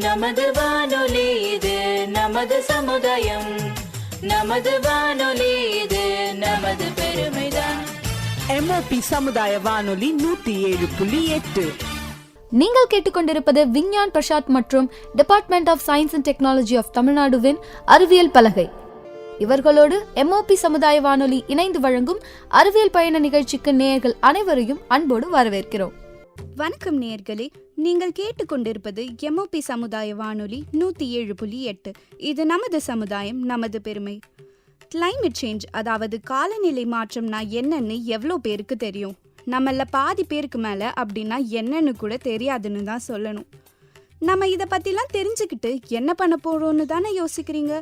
நமது வானொலி இது, நமது சமுதாயம். நமது வானொலி இது, நமது பெருமைதான். MOP சமுதாய வானொலி 107.8. நீங்கள் கேட்டுக்கொண்டிருப்பது விஞ்ஞான் பிரசாத் மற்றும் department of science and technology of தமிழ்நாடுவின் அறிவியல் பலகை. இவர்களோடு MOP சமுதாய வானொலி இணைந்து வழங்கும் அறிவியல் பயண நிகழ்ச்சிக்கு நேயர்கள் அனைவரையும் அன்போடு வரவேற்கிறோம். வணக்கம் நேயர்களே, நீங்கள் கேட்டுக்கொண்டிருப்பது MOP சமுதாய வானொலி 107.8. இது நமது சமுதாயம், நமது பெருமை. கிளைமேட் சேஞ்ச், அதாவது காலநிலை மாற்றம்னா என்னன்னு எவ்வளோ பேருக்கு தெரியும்? நம்மள பாதி பேருக்கு மேலே அப்படின்னா என்னன்னு கூட தெரியாதுன்னு தான் சொல்லணும். நம்ம இதை பற்றிலாம் தெரிஞ்சுக்கிட்டு என்ன பண்ண போகிறோன்னு தானே யோசிக்கிறீங்க?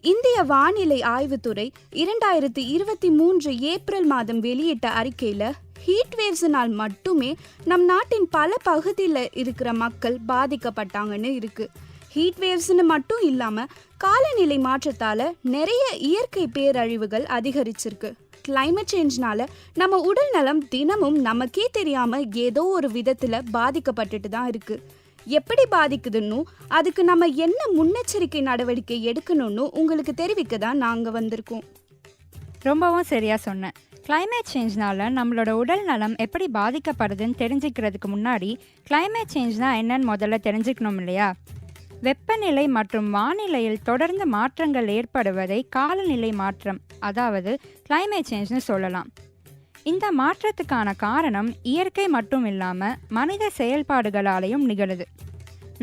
இந்திய வானிலை ஆய்வுத்துறை 2023 ஏப்ரல் மாதம் வெளியிட்ட அறிக்கையில் ஹீட் வேவ்ஸினால் மட்டுமே நம் நாட்டின் பல பகுதியில் இருக்கிற மக்கள் பாதிக்கப்பட்டாங்கன்னு இருக்குது. ஹீட் வேவ்ஸ்னு மட்டும் இல்லாமல் காலநிலை மாற்றத்தால் நிறைய இயற்கை பேரழிவுகள் அதிகரிச்சிருக்கு. கிளைமேட் சேஞ்ச்னால நம்ம உடல் நலம் தினமும் நமக்கே தெரியாமல் ஏதோ ஒரு விதத்தில் பாதிக்கப்பட்டுட்டு தான் இருக்குது. எப்படி பாதிக்குதுன்னு, அதுக்கு நம்ம என்ன முன்னெச்சரிக்கை நடவடிக்கை எடுக்கணும்னு உங்களுக்கு தெரிவிக்க தான் நாங்கள் வந்திருக்கோம். ரொம்பவும் சரியாக சொன்னேன். கிளைமேட் சேஞ்ச்னால நம்மளோட உடல் நலம் எப்படி பாதிக்கப்படுதுன்னு தெரிஞ்சுக்கிறதுக்கு முன்னாடி கிளைமேட் சேஞ்ச்னால் என்னன்னு முதல்ல தெரிஞ்சுக்கணும் இல்லையா? வெப்பநிலை மற்றும் வானிலையில் தொடர்ந்து மாற்றங்கள் ஏற்படுவதை காலநிலை மாற்றம், அதாவது கிளைமேட் சேஞ்ச்னு சொல்லலாம். இந்த மாற்றத்துக்கான காரணம் இயற்கை மட்டும் இல்லாமல் மனித செயல்பாடுகளாலேயும் நிகழுது.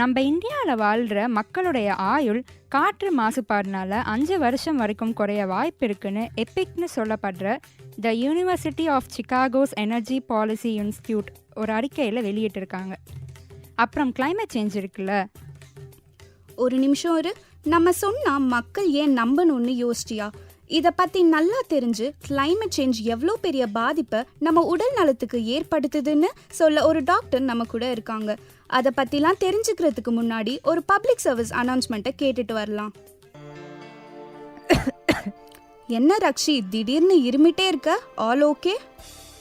நம்ம இந்தியாவில் வாழ்கிற மக்களுடைய ஆயுள் காற்று மாசுபாடுனால 5 வருஷம் வரைக்கும் குறைய வாய்ப்பு இருக்குன்னு எபிக்னு சொல்லப்படுற the university of Chicago's energy policy institute ஒரு அறிக்கையில் வெளியிட்டிருக்காங்க. அப்புறம் கிளைமேட் சேஞ்ச் இருக்குல்ல, ஒரு நிமிஷம் நம்ம சொன்னால் மக்கள் ஏன் நம்பணும்னு யோசிச்சியா? இதை பற்றி நல்லா தெரிஞ்சு கிளைமேட் சேஞ்ச் எவ்வளோ பெரிய பாதிப்பை நம்ம உடல் நலத்துக்கு ஏற்படுத்துதுன்னு சொல்ல ஒரு டாக்டர் நம்ம கூட இருக்காங்க. அதை பற்றிலாம் தெரிஞ்சுக்கிறதுக்கு முன்னாடி ஒரு பப்ளிக் சர்வீஸ் அனௌன்ஸ்மெண்ட்டை கேட்டுட்டு வரலாம். என்ன ரக்ஷி, திடீர்னு இருமிட்டே இருக்க? All okay?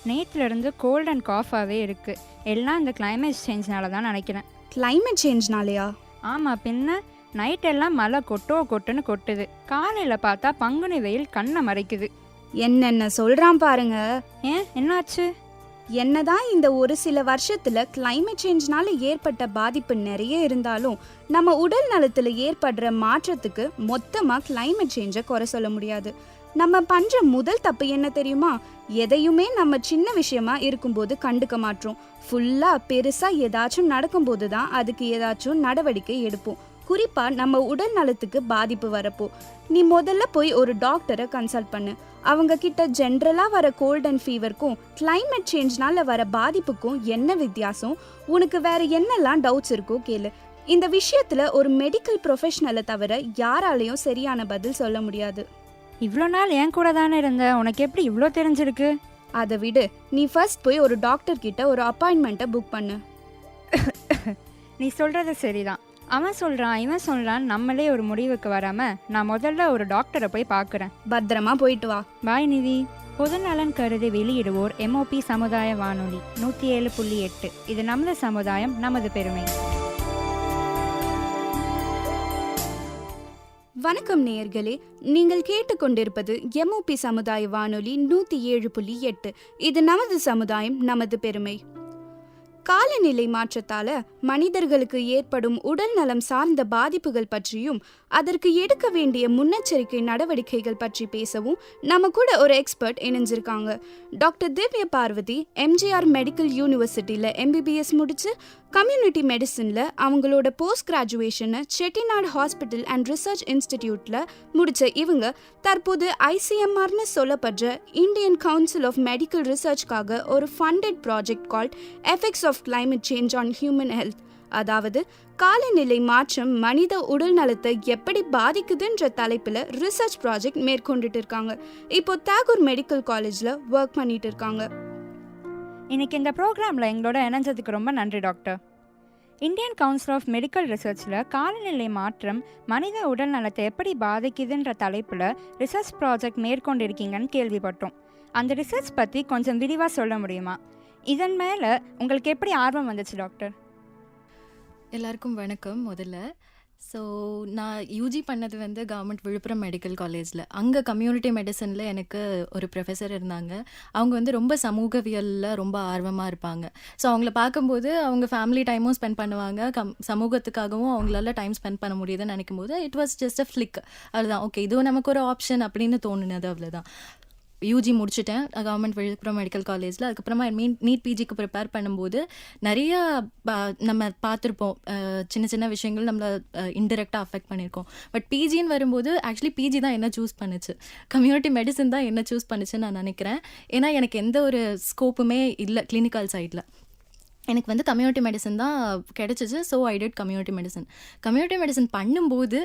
நேற்றுலேருந்து கோல்ட் அண்ட் காஃபாகவே இருக்குது. எல்லாம் இந்த கிளைமேட் சேஞ்ச்னால தான் நினைக்கிறேன். கிளைமேட் சேஞ்ச்னாலையா? ஆமாம், பின்ன நைட்டெல்லாம் மழை கொட்டுன்னு கொட்டுது. காலையில் பார்த்தா பங்குனி வெயில் கண்ணை மறைக்குது. என்னென்ன சொல்கிறான் பாருங்க. ஏன், என்னாச்சு? என்னதான் இந்த ஒரு சில வருஷத்தில் கிளைமேட் சேஞ்ச்னால ஏற்பட்ட பாதிப்பு நிறைய இருந்தாலும் நம்ம உடல் நலத்தில் ஏற்படுற மாற்றத்துக்கு மொத்தமாக கிளைமேட் சேஞ்சை குறை சொல்ல முடியாது. நம்ம பண்ணுற முதல் தப்பு என்ன தெரியுமா? எதையுமே நம்ம சின்ன விஷயமா இருக்கும்போது கண்டுக்க மாட்டோம். ஃபுல்லாக பெருசாக ஏதாச்சும் நடக்கும்போது தான் அதுக்கு ஏதாச்சும் நடவடிக்கை எடுப்போம். குறிப்பாக நம்ம உடல் நலத்துக்கு பாதிப்பு வரப்போ நீ முதல்ல போய் ஒரு டாக்டரை கன்சல்ட் பண்ணு. அவங்க கிட்ட ஜென்ரலாக வர கோல்ட் அண்ட் ஃபீவருக்கும் கிளைமேட் சேஞ்ச்னால வர பாதிப்புக்கும் என்ன வித்தியாசம், உனக்கு வேற என்னெல்லாம் டவுட்ஸ் இருக்கோ கேளு. இந்த விஷயத்தில் ஒரு மெடிக்கல் ப்ரொஃபஷனலை தவிர யாராலையும் சரியான பதில் சொல்ல முடியாது. இவ்வளோ நாள் என் கூட தானே இருந்த, உனக்கு எப்படி இவ்வளோ தெரிஞ்சிருக்கு? அதை விடு, நீ ஃபர்ஸ்ட் போய் ஒரு டாக்டர் கிட்ட ஒரு அப்பாயின்மெண்ட்டை புக் பண்ணு. நீ சொல்கிறது சரிதான். அவன் சொல்கிறான், இவன் சொல்கிறான், நம்மளே ஒரு முடிவுக்கு வராமல் நான் முதல்ல ஒரு டாக்டரை போய் பார்க்குறேன். பத்திரமா போயிட்டு வா. பாய் நிதி. பொதுநலன் கருதி வெளியிடுவோர் MOP சமுதாய வானொலி 107.8. இது நமது சமுதாயம், நமது பெருமை. வணக்கம் நேயர்களே, நீங்கள் கேட்டுக்கொண்டிருப்பது MOP சமுதாய வானொலி 107.8. இது நமது சமுதாயம், நமது பெருமை. காலநிலை மாற்றத்தால மனிதர்களுக்கு ஏற்படும் உடல் நலம் சார்ந்த பாதிப்புகள் பற்றியும் அதற்கு எடுக்க வேண்டிய முன்னெச்சரிக்கை நடவடிக்கைகள் பற்றி பேசவும் நம்ம கூட ஒரு எக்ஸ்பர்ட் இணைஞ்சிருக்காங்க. Doctor Divya Parvathi MGR medical யூனிவர்சிட்டியில் MBBS முடிச்சு கம்யூனிட்டி மெடிசனில் அவங்களோட போஸ்ட் கிராஜுவேஷனை செட்டிநாடு ஹாஸ்பிட்டல் அண்ட் ரிசர்ச் இன்ஸ்டிடியூட்டில் முடித்த இவங்க தற்போது ICMRன்னு சொல்லப்படுற இந்தியன் கவுன்சில் ஆஃப் மெடிக்கல் ரிசர்ச்காக ஒரு funded project called effects of climate change on human health, அதாவது காலநிலை மாற்றம் மனித உடல் நலத்தை எப்படி பாதிக்குதுன்ற தலைப்பில் ரிசர்ச் ப்ராஜெக்ட் மேற்கொண்டுட்டு இருக்காங்க. இப்போ தாகூர் மெடிக்கல் காலேஜில் ஒர்க் பண்ணிட்டு இருக்காங்க. இன்னைக்கு இந்த ப்ரோக்ராமில் எங்களோட இணைஞ்சதுக்கு ரொம்ப நன்றி doctor. Indian council of medical ரிசர்ச்சில் காலநிலை மாற்றம் மனித உடல் நலத்தை எப்படி பாதிக்குதுன்ற தலைப்பில் ரிசர்ச் ப்ராஜெக்ட் மேற்கொண்டிருக்கீங்கன்னு கேள்விப்பட்டோம். அந்த ரிசர்ச் பற்றி கொஞ்சம் விரிவாக சொல்ல முடியுமா? இதன் மேலே உங்களுக்கு எப்படி ஆர்வம் வந்துச்சு டாக்டர்? எல்லாருக்கும் வணக்கம் முதல்ல. ஸோ நான் யூஜி பண்ணது வந்து கவர்மெண்ட் விழுப்புரம் மெடிக்கல் காலேஜில். அங்கே கம்யூனிட்டி மெடிசனில் எனக்கு ஒரு ப்ரொஃபஸர் இருந்தாங்க. அவங்க வந்து ரொம்ப சமூகவியலில் ரொம்ப ஆர்வமாக இருப்பாங்க. ஸோ அவங்கள பார்க்கும்போது அவங்க ஃபேமிலி டைமும் ஸ்பெண்ட் பண்ணுவாங்க, சமூகத்துக்காகவும் அவங்களால டைம் ஸ்பெண்ட் பண்ண முடியுதுன்னு நினைக்கும் போது it was just a flick. அதுதான் ஓகே, இதுவும் நமக்கு ஒரு ஆப்ஷன் அப்படின்னு தோணுனது, அவ்வளோதான். யூஜி முடிச்சுட்டேன் கவர்மெண்ட் விழுப்புரம் மெடிக்கல் காலேஜில். அதுக்கப்புறமா நீட் பிஜிக்கு ப்ரிப்பேர் பண்ணும்போது நிறைய நம்ம பார்த்துருப்போம், சின்ன சின்ன விஷயங்கள் நம்மளை இன்டெரக்டாக அஃபெக்ட் பண்ணியிருக்கோம். பட் பிஜின்னு வரும்போது ஆக்சுவலி பிஜி தான் என்ன சூஸ் பண்ணுச்சு, கம்யூனிட்டி மெடிசன் தான் என்ன சூஸ் பண்ணுச்சுன்னு நான் நினைக்கிறேன். ஏன்னா எனக்கு எந்த ஒரு ஸ்கோப்புமே இல்லை கிளினிக்கல் சைடில். எனக்கு வந்து கம்யூனிட்டி மெடிசன் தான் கிடச்சிச்சு. So I did community medicine. Community medicine பண்ணும்போது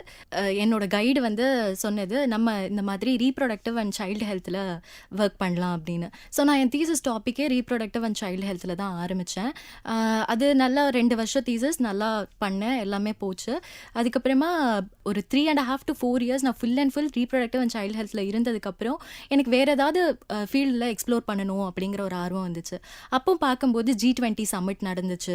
என்னோட கைடு வந்து சொன்னது, நம்ம இந்த மாதிரி ரீப்ரொடக்டிவ் அண்ட் சைல்டு ஹெல்த்தில் ஒர்க் பண்ணலாம் அப்படின்னு. ஸோ நான் என் தீசஸ் டாப்பிக்கே ரீப்ரொடக்டிவ் அண்ட் சைல்டு ஹெல்த்தில் தான் ஆரம்பித்தேன். அது நல்லா 2 வருஷம் தீசஸ் நல்லா பண்ணேன், எல்லாமே போச்சு. அதுக்கப்புறமா ஒரு 3.5 to 4 years நான் full and full reproductive and child ஹெல்த்தில் இருந்ததுக்கப்புறம் எனக்கு வேறு ஏதாவது ஃபீல்டில் எக்ஸ்ப்ளோர் பண்ணணும் அப்படிங்கிற ஒரு ஆர்வம் வந்துச்சு. அப்போ பார்க்கும்போது G20 சமிட் நடந்துச்சு.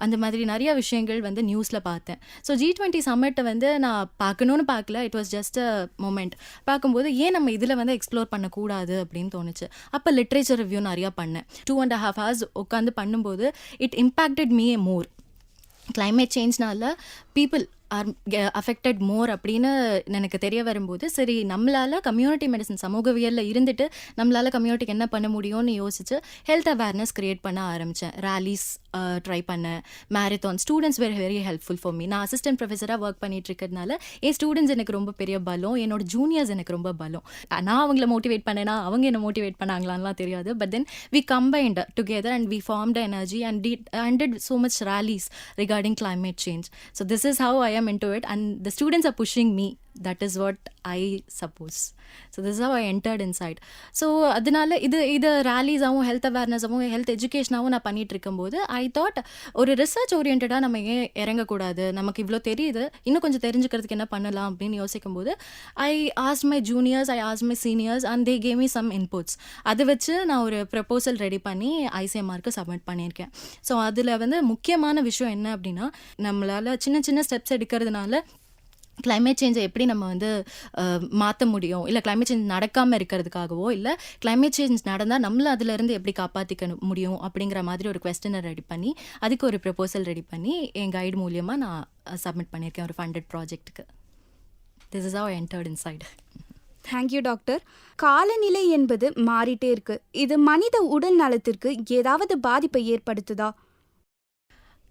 அந்த மாதிரி நிறைய விஷயங்கள் வந்து நியூஸில் பார்த்தேன். ஸோ G20 சமிட்டை வந்து நான் பார்க்கணுன்னு பார்க்கல, it was just a moment. பார்க்கும்போது ஏன் நம்ம இதில் வந்து எக்ஸ்ப்ளோர் பண்ணக்கூடாது அப்படின்னு தோணுச்சு. அப்போ லிட்ரேச்சர் ரிவ்யூ நிறையா பண்ணேன். 2.5 hours உட்காந்து பண்ணும்போது it impacted me more. Climate சேஞ்ச்னால பீப்புள் ஆர் அஃபெக்டட் மோர் அப்படின்னு எனக்கு தெரிய வரும்போது, சரி நம்மளால் கம்யூனிட்டி மெடிசன் சமூகவியலில் இருந்துட்டு நம்மளால் கம்யூனிட்டிக்கு என்ன பண்ண முடியும்னு யோசிச்சு ஹெல்த் அவேர்னஸ் க்ரியேட் பண்ண ஆரம்பித்தேன். ரேலிஸ் ட்ரை பண்ணேன், marathon. Students very very helpful for me. நான் அசிஸ்டன்ட் ப்ரொஃபஸராக ஒர்க் பண்ணிட்டு இருக்கிறதுனால என் ஸ்டூடெண்ட்ஸ் எனக்கு ரொம்ப பெரிய பலம், என்னோட ஜூனியர்ஸ் எனக்கு ரொம்ப பலம். நான் அவங்கள மோட்டிவேட் பண்ணேன்னா அவங்க என்ன மோட்டிவேட் பண்ணாங்களான்லாம் தெரியாது. But then we combined together and we formed energy and did so much rallies regarding climate change. So this is how I am into it and the students are pushing me. That is what I suppose. So this is how I entered inside. So அதனால இது ரேலிஸாகவும் health அவேர்னஸாகவும் health எஜுகேஷனாகவும் நான் பண்ணிட்டு இருக்கும்போது I thought ஒரு research ஓரியன்டாக நம்ம ஏன் இறங்கக்கூடாது, நமக்கு இவ்வளோ தெரியுது, இன்னும் கொஞ்சம் தெரிஞ்சுக்கிறதுக்கு என்ன பண்ணலாம் அப்படின்னு யோசிக்கும்போது I asked my juniors, I asked my seniors and they gave me some inputs. அதை வச்சு நான் ஒரு ப்ரப்போசல் ரெடி பண்ணி ICMRக்கு சப்மிட் பண்ணியிருக்கேன். ஸோ அதில் வந்து முக்கியமான விஷயம் என்ன அப்படின்னா, நம்மளால் சின்ன சின்ன ஸ்டெப்ஸ் எடுக்கிறதுனால கிளைமேட் சேஞ்சை எப்படி நம்ம வந்து மாற்ற முடியும், இல்லை கிளைமேட் சேஞ்ச் நடக்காமல் இருக்கிறதுக்காகவோ, இல்லை கிளைமேட் சேஞ்ச் நடந்தால் நம்மளை அதிலேருந்து எப்படி காப்பாற்றிக்க முடியும் அப்படிங்கிற மாதிரி ஒரு கொஸ்டினை ரெடி பண்ணி அதுக்கு ஒரு ப்ரப்போசல் ரெடி பண்ணி என் கைடு மூலியமாக நான் சப்மிட் பண்ணியிருக்கேன் ஒரு ஃபண்டட் ப்ராஜெக்ட்டுக்கு. This is how I entered inside. Thank you doctor. காலநிலை என்பது மாறிட்டே இருக்கு. இது மனித உடல் நலத்திற்கு ஏதாவது பாதிப்பை ஏற்படுத்துதா?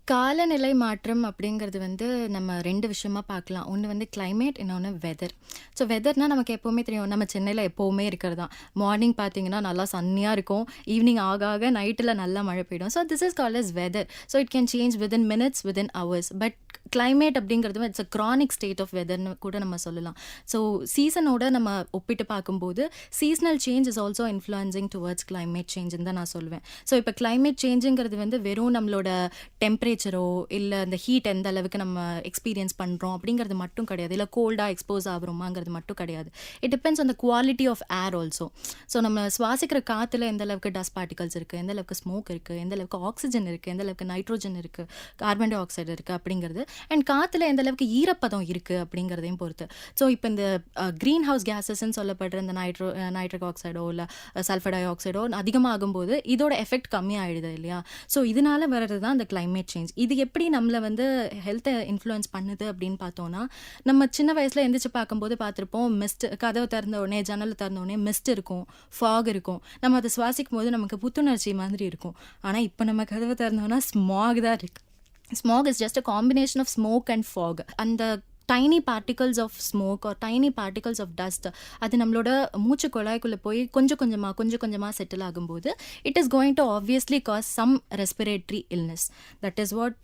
காலநிலை மாற்றம் அப்படிங்கிறது வந்து நம்ம 2 விஷயமா பார்க்கலாம். ஒன்று வந்து கிளைமேட், இன்னொன்று வெதர். ஸோ வெதர்னால் நமக்கு எப்போவுமே தெரியும், நம்ம சென்னையில் எப்போவுமே இருக்கிறது தான். மார்னிங் பார்த்தீங்கன்னா நல்லா சன்னியாக இருக்கும், ஈவினிங் ஆக ஆக நைட்டில் நல்லா மழை பெய்யும். So this is called as weather. So it can change within minutes, within hours. But climate அப்படிங்கிறது it's a chronic state of வெதர்னு கூட நம்ம சொல்லலாம். ஸோ சீசனோட நம்ம ஒப்பிட்டு பார்க்கும்போது seasonal change is also influencing towards climate சேஞ்சுன்னு தான் நான் சொல்லுவேன். ஸோ இப்போ கிளைமேட் சேஞ்சுங்கிறது வந்து வெறும் நம்மளோட டெம்பரேச்சரோ இல்லை அந்த ஹீட் எந்த அளவுக்கு நம்ம எக்ஸ்பீரியன்ஸ் பண்ணுறோம் அப்படிங்கிறது மட்டும் கிடையாது, இல்லை கோல்டாக எக்ஸ்போஸ் ஆகிறோமாங்கிறது மட்டும் கிடையாது. It depends on the quality of air also. So நம்ம சுவாசிக்கிற காற்றுல எந்த அளவுக்கு டஸ்ட் பார்ட்டிகல்ஸ் இருக்குது, எந்த அளவுக்கு ஸ்மோக் இருக்குது, எந்த அளவுக்கு ஆக்சிஜன் இருக்குது, எந்த அளவுக்கு நைட்ரோஜன் இருக்குது, கார்பன் டை ஆக்சைடு இருக்குது அப்படிங்கிறது, அண்ட் காற்றுல எந்த அளவுக்கு ஈரப்பதம் இருக்குது அப்படிங்கிறதையும் பொறுத்து. ஸோ இப்போ இந்த க்ரீன் ஹவுஸ் கேஸஸ்ன்னு சொல்லப்படுற இந்த நைட்ரிக் ஆக்சைடோ இல்லை சல்ஃபர் டை ஆக்சைடோ அதிகமாகும்போது இதோட எஃபெக்ட் கம்மியாகிடுது இல்லையா? ஸோ இதனால வர்றது தான் இந்த கிளைமேட் சேஞ்ச். இது எப்படி நம்மளை வந்து ஹெல்த்தை இன்ஃப்ளூயன்ஸ் பண்ணுது அப்படின்னு பார்த்தோன்னா, நம்ம சின்ன வயசில் எந்திரிச்சு பார்க்கும்போது பார்த்துருப்போம், மிஸ்ட், கதவை திறந்த உடனே ஜன்னலை திறந்த உடனே மிஸ்ட் இருக்கும், ஃபாக் இருக்கும். நம்ம அதை சுவாசிக்கும் போது நமக்கு புத்துணர்ச்சி மாதிரி இருக்கும். ஆனால் இப்போ நம்ம கதவை திறந்தோன்னா ஸ்மாக் தான் இருக்குது. Smog is just a combination of smoke and fog. And the tiny particles of smoke or tiny particles of dust, அது நம்மளோட மூச்சு குழாய்க்குள்ளே போய் கொஞ்சம் கொஞ்சமாக செட்டில் ஆகும்போது it is going to obviously cause some respiratory illness. That is what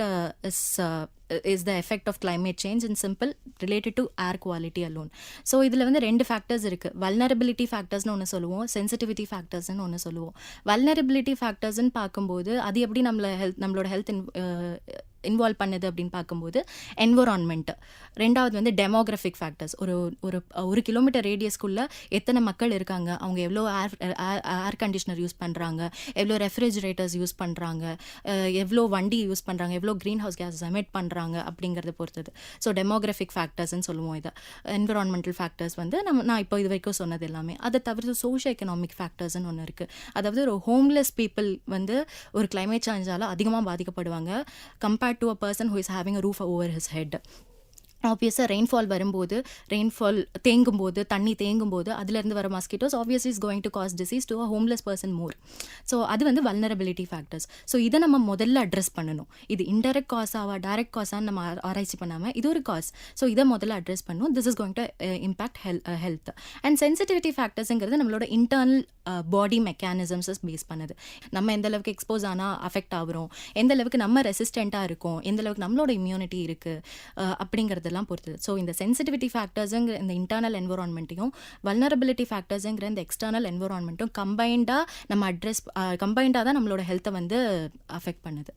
is the effect of climate change in simple related to air quality alone. So இதில் வந்து 2 factors இருக்குது. வல்னரபிலிட்டி ஃபேக்டர்ஸ்னு ஒன்று சொல்லுவோம், சென்சிட்டிவிட்டி ஃபேக்டர்ஸ்னு ஒன்று சொல்லுவோம். வல்னரபிலிட்டி ஃபேக்டர்ஸ்ன்னு பார்க்கும்போது அது எப்படி நம்மளோட ஹெல்த் இன்வால்வ் பண்ணுது அப்படின்னு பார்க்கும்போது என்விரான்மெண்ட். ரெண்டாவது வந்து டெமோகிராஃபிக் ஃபேக்டர்ஸ். ஒரு கிலோமீட்டர் ரேடியஸ்க்குள்ளே எத்தனை மக்கள் இருக்காங்க, அவங்க எவ்வளோ ஏர் கண்டிஷனர் யூஸ் பண்ணுறாங்க, எவ்வளோ ரெஃப்ரிஜரேட்டர்ஸ் யூஸ் பண்ணுறாங்க, எவ்வளோ வண்டி யூஸ் பண்ணுறாங்க, எவ்வளோ க்ரீன் ஹவுஸ் கேஸஸ் எமிட் பண்ணுறாங்க அப்படிங்கிறத பொறுத்தது. ஸோ டெமோகிராஃபிக் ஃபேக்டர்ஸ்ன்னு சொல்லுவோம் இதை. என்விரான்மெண்டல் ஃபேக்டர்ஸ் வந்து நான் இப்போ இது வரைக்கும் சொன்னது எல்லாமே. அதை தவிர்த்து சோஷியோ எக்கனாமிக் ஃபேக்டர்ஸ்ன்னு ஒன்று இருக்குது. அதாவது ஒரு ஹோம்லெஸ் பீப்புள் வந்து ஒரு கிளைமேட் சேஞ்சால் அதிகமாக பாதிக்கப்படுவாங்க compared to a person who is having a roof over his head. ஆப்வியஸாக ரெயின்ஃபால் வரும்போது, ரெயின்ஃபால் தண்ணி தேங்கும்போது அதுலேருந்து வர mosquitoes obviously is going to cause disease to a homeless person more. So அது வந்து வல்னரபிலிட்டி ஃபேக்டர்ஸ். ஸோ இதை நம்ம முதல்ல அட்ரஸ் பண்ணணும். இது இன்டெரக்ட் காஸாவா டைரக்ட் காஸான்னு நம்ம ஆராய்ச்சி பண்ணாமல் இது ஒரு காஸ். ஸோ இதை முதல்ல அட்ரஸ் பண்ணணும். This is going to impact health. And sensitivity ஃபேக்டர்ஸுங்கிறது நம்மளோட இன்டர்னல் பாடி மெக்கானிசம்ஸஸ் பேஸ் பண்ணுது. நம்ம எந்த அளவுக்கு எக்ஸ்போஸ் ஆனால் அஃபெக்ட் ஆகிறோம், எந்த அளவுக்கு நம்ம ரெசிஸ்டண்ட்டாக இருக்கோம், எந்த அளவுக்கு நம்மளோட இம்யூனிட்டி இருக்குது அப்படிங்கிறது பொறுத்தது. ஸோ இந்த சென்சிட்டிவிட்டி ஃபேக்டர்ஸுங்கிற இந்த இன்டர்னல் என்விரான்மெண்ட்டையும் வல்னரபிலிட்டி ஃபேக்டர்ஸுங்கிற இந்த எக்ஸ்டர்னல் என்விரான்மெண்ட்டும் கம்பைண்டாக தான் நம்மளோட ஹெல்த்தை வந்து அஃபெக்ட் பண்ணுது.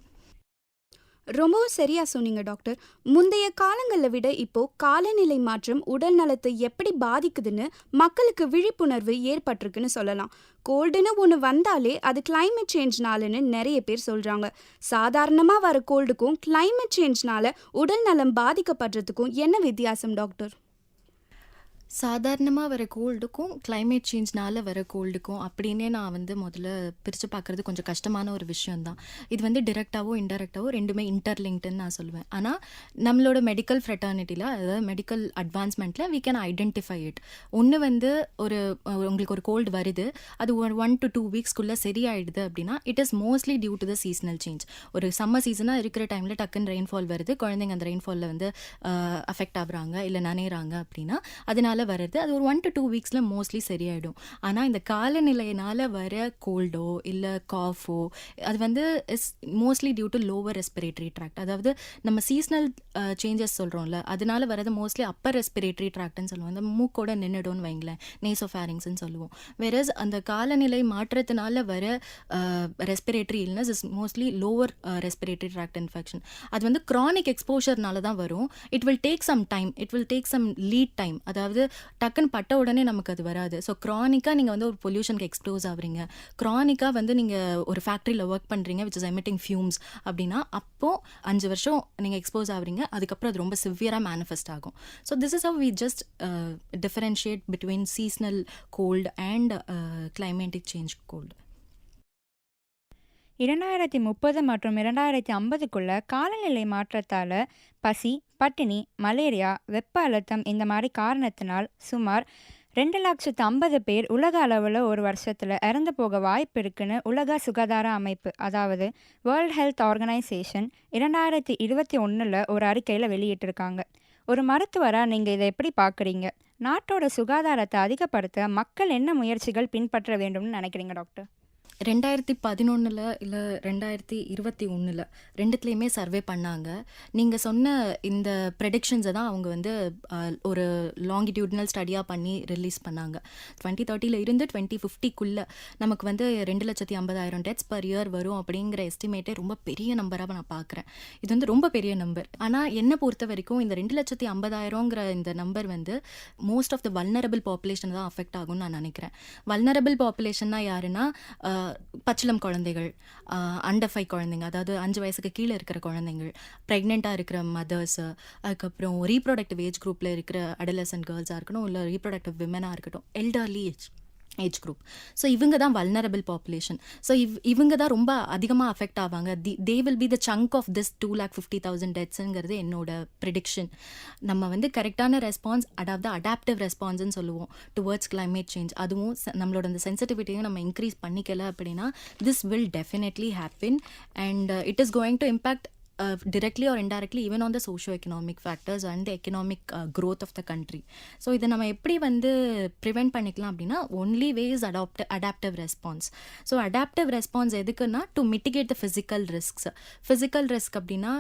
ரொம்பவும் சரியாக சொன்னீங்க டாக்டர். முந்தைய காலங்களை விட இப்போது காலநிலை மாற்றம் உடல் நலத்தை எப்படி பாதிக்குதுன்னு மக்களுக்கு விழிப்புணர்வு ஏற்பட்டிருக்குன்னு சொல்லலாம். கோல்டுன்னு ஒன்று வந்தாலே அது கிளைமேட் சேஞ்ச்னாலன்னு நிறைய பேர் சொல்கிறாங்க. சாதாரணமாக வர கோல்டுக்கும் கிளைமேட் சேஞ்ச்னால உடல் நலம் பாதிக்கப்படுறதுக்கும் என்ன வித்தியாசம் டாக்டர்? சாதாரணமாக வர கோல்டுக்கும் கிளைமேட் சேஞ்ச்னால வர கோல்டுக்கும் அப்படின்னே நான் வந்து முதல்ல பிரித்து பார்க்குறது கொஞ்சம் கஷ்டமான ஒரு விஷயந்தான். இது வந்து டிரெக்டாவோ இன்டெரக்டாவோ ரெண்டுமே இன்டர்லிங்க்டுன்னு நான் சொல்லுவேன். ஆனால் நம்மளோட மெடிக்கல் ஃப்ரெட்டர்னிட்டியில், அதாவது medical அட்வான்ஸ்மெண்ட்டில் we can identify it. ஒன்று வந்து உங்களுக்கு ஒரு கோல்டு வருது, அது 1 to 2 வீக்ஸ்க்குள்ளே சரியாயிடுது அப்படின்னா it is mostly due to the seasonal change. ஒரு சம்மர் சீசனாக இருக்கிற டைமில் டக்குன்னு ரெயின்ஃபால் வருது, குழந்தைங்க அந்த ரெயின்ஃபாலில் வந்து அஃபெக்ட் ஆகுறாங்க இல்லை நனைகிறாங்க அப்படின்னா அதனால வருது. அது ஒரு 1 to 2 வீக்ஸில் மோஸ்ட்லி சரியாயிடும். ஆனால் இந்த காலநிலையினால் வர கோல்டோ இல்லை காஃபோ அது வந்து is mostly due to lower respiratory tract. அதாவது நம்ம சீசனல் சேஞ்சஸ் சொல்கிறோம்ல, அதனால வரது மோஸ்ட்லி அப்பர் ரெஸ்பிரேட்டரி ட்ராக்ட்னு சொல்லுவோம். அந்த மூக்கோட நின்றுடும்னு வைங்களேன், நேசோஃபேரிங்ஸ்ன்னு சொல்லுவோம். வேறஸ் அந்த காலநிலை மாற்றத்தினால வர respiratory illness is mostly lower respiratory tract infection. அது வந்து க்ரானிக் எக்ஸ்போஷர்னால தான் வரும். It will take some time, it will take some lead time. அதாவது டக்குன்னு பட்ட உடனே நமக்கு அது வராது. ஸோ க்ரானிக்காக நீங்கள் வந்து ஒரு பொல்யூஷனுக்கு எக்ஸ்போஸ் ஆகுறீங்க, க்ரானிக்காக வந்து நீங்கள் ஒரு ஃபேக்ட்ரியில் ஒர்க் பண்ணுறீங்க விச் இஸ் எமிட்டிங் ஃபியூம்ஸ் அப்படின்னா அப்போது 5 வருஷம் நீங்கள் எக்ஸ்போஸ் ஆகுறீங்க, அதுக்கப்புறம் அது ரொம்ப சிவியராக மேனிஃபெஸ்ட் ஆகும். So this is how we just differentiate between seasonal cold and climatic change cold. 2030 மற்றும் 2050க்குள்ள காலநிலை மாற்றத்தால் பசி, பட்டினி, மலேரியா, வெப்ப அழுத்தம் இந்த மாதிரி காரணத்தினால் சுமார் 250,000 பேர் உலக அளவில் ஒரு வருஷத்தில் இறந்து போக வாய்ப்பு இருக்குன்னு உலக சுகாதார அமைப்பு, அதாவது வேர்ல்ட் ஹெல்த் ஆர்கனைசேஷன் 2021 ஒரு அறிக்கையில் வெளியிட்டிருக்காங்க. ஒரு மருத்துவராக நீங்கள் இதை எப்படி பார்க்குறீங்க? நாட்டோட சுகாதாரத்தை அதிகப்படுத்த மக்கள் என்ன முயற்சிகள் பின்பற்ற வேண்டும்னு நினைக்கிறீங்க டாக்டர்? 2011 இல்லை 2021 ரெண்டுத்துலேயுமே சர்வே பண்ணாங்க. நீங்கள் சொன்ன இந்த ப்ரெடிக்ஷன்ஸை தான் அவங்க வந்து ஒரு லாங்கிடியூட்னல் ஸ்டடியாக பண்ணி ரிலீஸ் பண்ணாங்க. 2030 இருந்து 2050க்குள்ளே நமக்கு வந்து 250,000 டெத்ஸ் பர் இயர் வரும் அப்படிங்கிற எஸ்டிமேட்டே ரொம்ப பெரிய நம்பராக நான் பார்க்குறேன். இது வந்து ரொம்ப பெரிய நம்பர். ஆனால் என்னை பொறுத்த வரைக்கும் இந்த 250,000ங்கிற இந்த நம்பர் வந்து most of the vulnerable population தான் அஃபெக்ட் ஆகும்னு நான் நினைக்கிறேன். வல்னரபிள் பாப்புலேஷன்னா யாருன்னா பச்சிளம் குழந்தைகள், அண்டர் 5 குழந்தைங்க, அதாவது 5 வயசுக்கு கீழே இருக்கிற குழந்தைங்கள், ப்ரெக்னெண்ட்டாக இருக்கிற மதர்ஸு, அதுக்கப்புறம் ரீப்ரொடக்டிவ் ஏஜ் குரூப்பில் இருக்கிற அடலசன்ட் கேர்ள்ஸாக இருக்கட்டும் இல்லை ரீப்ரொடக்டிவ் விமனாக இருக்கட்டும், எல்டர்லி ஏஜ் குரூப். ஸோ இவங்க தான் வல்னரபிள் பாப்புலேஷன். ஸோ இவங்க தான் ரொம்ப அதிகமாக அஃபெக்ட் ஆவாங்க. They will be the chunk of this 250,000 டெத்ஸுங்கிறது என்னோட ப்ரிடிக்ஷன். நம்ம வந்து கரெக்டான ரெஸ்பான்ஸ், அதாவது அடாப்டிவ் ரெஸ்பான்ஸ்ன்னு சொல்லுவோம் டுவர்ட்ஸ் கிளைமேட் சேஞ்ச், அதுவும் நம்மளோட அந்த சென்சிட்டிவிட்டியும் நம்ம இன்க்ரீஸ் பண்ணிக்கல அப்படின்னா this will definitely happen and it is going to impact directly or indirectly even on the socio-economic factors and the economic growth of the country. So இதை நம்ம எப்படி வந்து ப்ரிவெண்ட் பண்ணிக்கலாம் அப்படின்னா only way is adaptive response. So adaptive response எதுக்குன்னா to mitigate the physical risks. Physical risk அப்படின்னா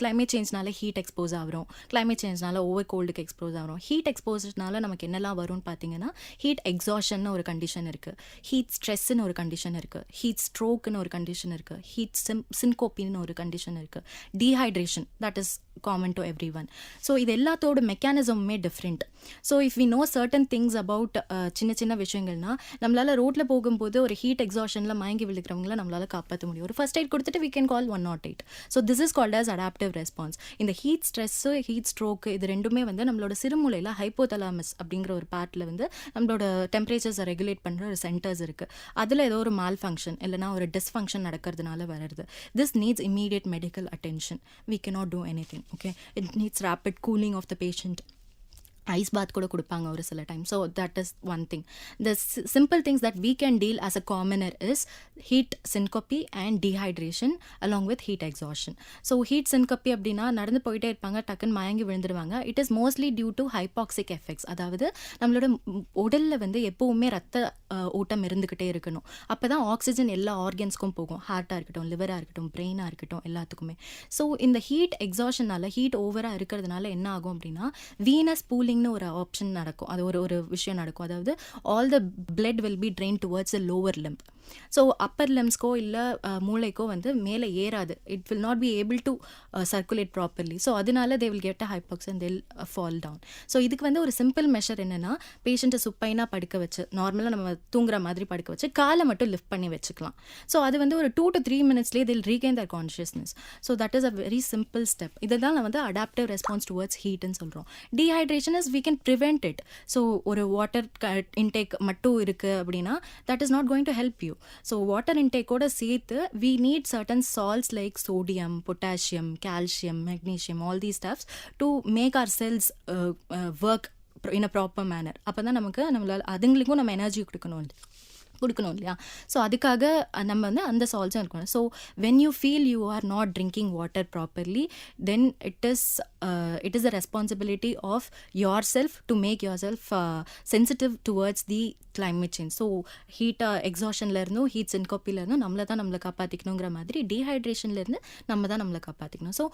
climate changeனால heat expose ஆகிறோம், climate changeனால over coldக்கு expose ஆகிறோம். heat exposureனால நமக்கு என்னெல்லாம் வரும்னு பார்த்தீங்கன்னா heat exhaustion ஒரு கண்டிஷன் இருக்குது, heat stressன்னு ஒரு கண்டிஷன் இருக்குது, heat strokeன்னு ஒரு கண்டிஷன் இருக்குது, heat syncopeன்னு ஒரு கண்டிஷன் இருக்குது, இருக்குது. Dehydration, that is common to every one. So இது எல்லாத்தோட மெக்கானிசமுமே different. So if we know certain things about சின்ன சின்ன விஷயங்கள்னா, நம்மளால் ரோட்டில் போகும்போது ஒரு ஹீட் எக்ஸாஷனில் மயங்கி விழுக்கிறவங்கள நம்மளால் காப்பாற்ற முடியும். ஒரு ஃபர்ஸ்ட் எய்ட் கொடுத்துட்டு we can call 108. So this is called as adaptive response. இந்த ஹீட் ஸ்ட்ரெஸ்ஸு, ஹீட் ஸ்ட்ரோக்கு, இது ரெண்டுமே வந்து நம்மளோட சிறுமூளையில் ஹைப்போதலாமஸ் அப்படிங்கிற ஒரு பார்ட்டில் வந்து நம்மளோட டெம்பரேச்சர்ஸை ரெகுலேட் பண்ணுற ஒரு சென்டர்ஸ் இருக்குது. அதில் ஏதோ ஒரு மால் ஃபங்க்ஷன் இல்லைனா ஒரு டிஸ்ஃபங்க்ஷன் நடக்கிறதுனால வருது. This needs immediate medical attention. We cannot do anything. Okay, it needs rapid cooling of the patient. Ice bath கூட கொடுப்பாங்க ஒரு சில time. So that is one thing. The simple things that we can deal as a commoner is heat syncope and dehydration along with heat exhaustion. So heat syncope அப்படின்னா நடந்து போயிட்டே இருப்பாங்க, டக்குன்னு மயங்கி விழுந்துருவாங்க. It is mostly due to hypoxic effects. அதாவது நம்மளோட உடலில் வந்து எப்போவுமே ரத்த ஓட்டம் இருந்துக்கிட்டே இருக்கணும். அப்போ தான் ஆக்சிஜன் எல்லா ஆர்கன்ஸ்க்கும் போகும். ஹார்ட்டாக இருக்கட்டும், லிவராக இருக்கட்டும், பிரெயினாக இருக்கட்டும், எல்லாத்துக்குமே. ஸோ இந்த ஹீட் எக்ஸாஷனால், ஹீட் ஓவராக இருக்கிறதுனால என்ன ஆகும் அப்படின்னா வீனஸ் பூலிங் ஒரு ஆப்ஷன் நடக்கும். அது ஒரு விஷயம் நடக்கும். அதாவது all the blood will be drained towards the lower limb. So upper லிம்ஸ்க்கோ இல்லை மூளைக்கோ வந்து மேலே ஏறாது. It will not be able to circulate properly. So அதனால they will get a hypox and they'll fall down. So இதுக்கு வந்து ஒரு சிம்பிள் மெஷர் என்னென்னா, பேஷண்ட்டை சுப்பைனாக படுக்க வச்சு, நார்மலாக நம்ம தூங்குற மாதிரி படுக்க வச்சு காலை மட்டும் லிஃப்ட் பண்ணி வச்சுக்கலாம். ஸோ அது வந்து ஒரு 2 to 3 minutesலேயே they'll regain their consciousness. So that is a very simple step. இதை தான் நான் வந்து அடாப்டிவ் ரெஸ்பான்ஸ் டுவர்ட்ஸ் ஹீட்னு சொல்கிறோம். Dehydration is we can prevent it. So ஒரு வாட்டர் இன்டேக் மட்டும் இருக்குது அப்படின்னா that is not going to help you. So water இன்டேக்கோட சேர்த்து we need certain salts like sodium, potassium, calcium, magnesium, all these stuffs to make our cells work in a proper manner. அப்போ தான் நம்மளால் அதுங்களுக்கும் நம்ம energy கொடுக்கணும் இல்லையா. So அதுக்காக நம்ம வந்து அந்த சால்ட்ஸும் இருக்கணும். So when you feel you are not drinking water properly, then it is the responsibility of yourself to make yourself sensitive towards the climate change. So heat எக்ஸாஷன்லேருந்தும் heat சின்கோப்பிலேருந்தும் நம்மளை காப்பாற்றிக்கணுங்கிற மாதிரி டீஹைட்ரேஷன்லேருந்து நம்மளை காப்பாற்றிக்கணும். ஸோ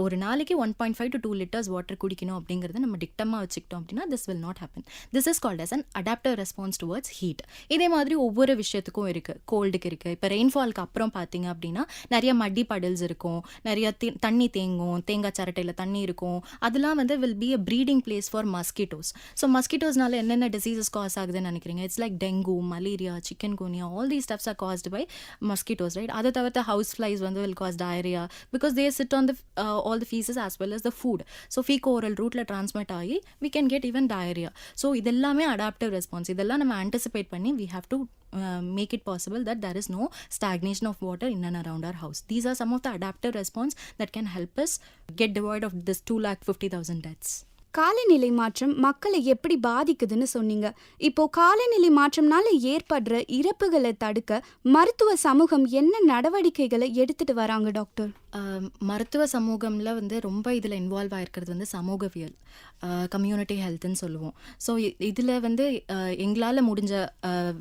ஒரு நாளைக்கு 1.5 to 2 liters water குடிக்கணும் அப்படிங்கிறத நம்ம டிக்டமாக வச்சுக்கிட்டோம் அப்படின்னா this will not happen. This is called as an adaptive response towards heat. இதே மாதிரி ஒவ்வொரு விஷயத்துக்கும் இருக்குது. கோல்டுக்கு இருக்குது. இப்போ ரெயின்ஃபால்க்கு அப்புறம் பார்த்தீங்க அப்படின்னா நிறைய மடி படல்ஸ் இருக்கும், நிறைய தண்ணி தேங்கும், தேங்காய் சரட்டையில் தண்ணி இருக்கும். அதெல்லாம் வந்து will be a breeding place for mosquitoes. So மஸ்கிட்டோஸ்னால என்னென்ன டிசீசஸ் காஸ் ஆகுதுன்னு நினைக்கிறீங்க? It's like dengue, malaria, chikungunya, all these stuffs are caused by mosquitoes, right? Other than house flies will cause diarrhea because they sit on the all the feces as well as the food. So fecal-oral route la transmit aagi we can get even diarrhea. So idellame adaptive response. Idella nama anticipate panni we have to make it possible that there is no stagnation of water in and around our house. These are some of the adaptive response that can help us get devoid of this 250,000 deaths. காலநிலை மாற்றம் மக்களை எப்படி பாதிக்குதுன்னு சொன்னீங்க. இப்போ காலநிலை மாற்றம்னால ஏற்படுற இறப்புகளை தடுக்க மருத்துவ சமூகம் என்ன நடவடிக்கைகளை எடுத்துட்டு வராங்க டாக்டர்? மருத்துவ சமூகம்ல வந்து ரொம்ப இதில் இன்வால்வ் ஆகிருக்கிறது வந்து சமூகவியல், கம்யூனிட்டி ஹெல்த்துன்னு சொல்லுவோம். ஸோ இதில் வந்து எங்களால் முடிஞ்ச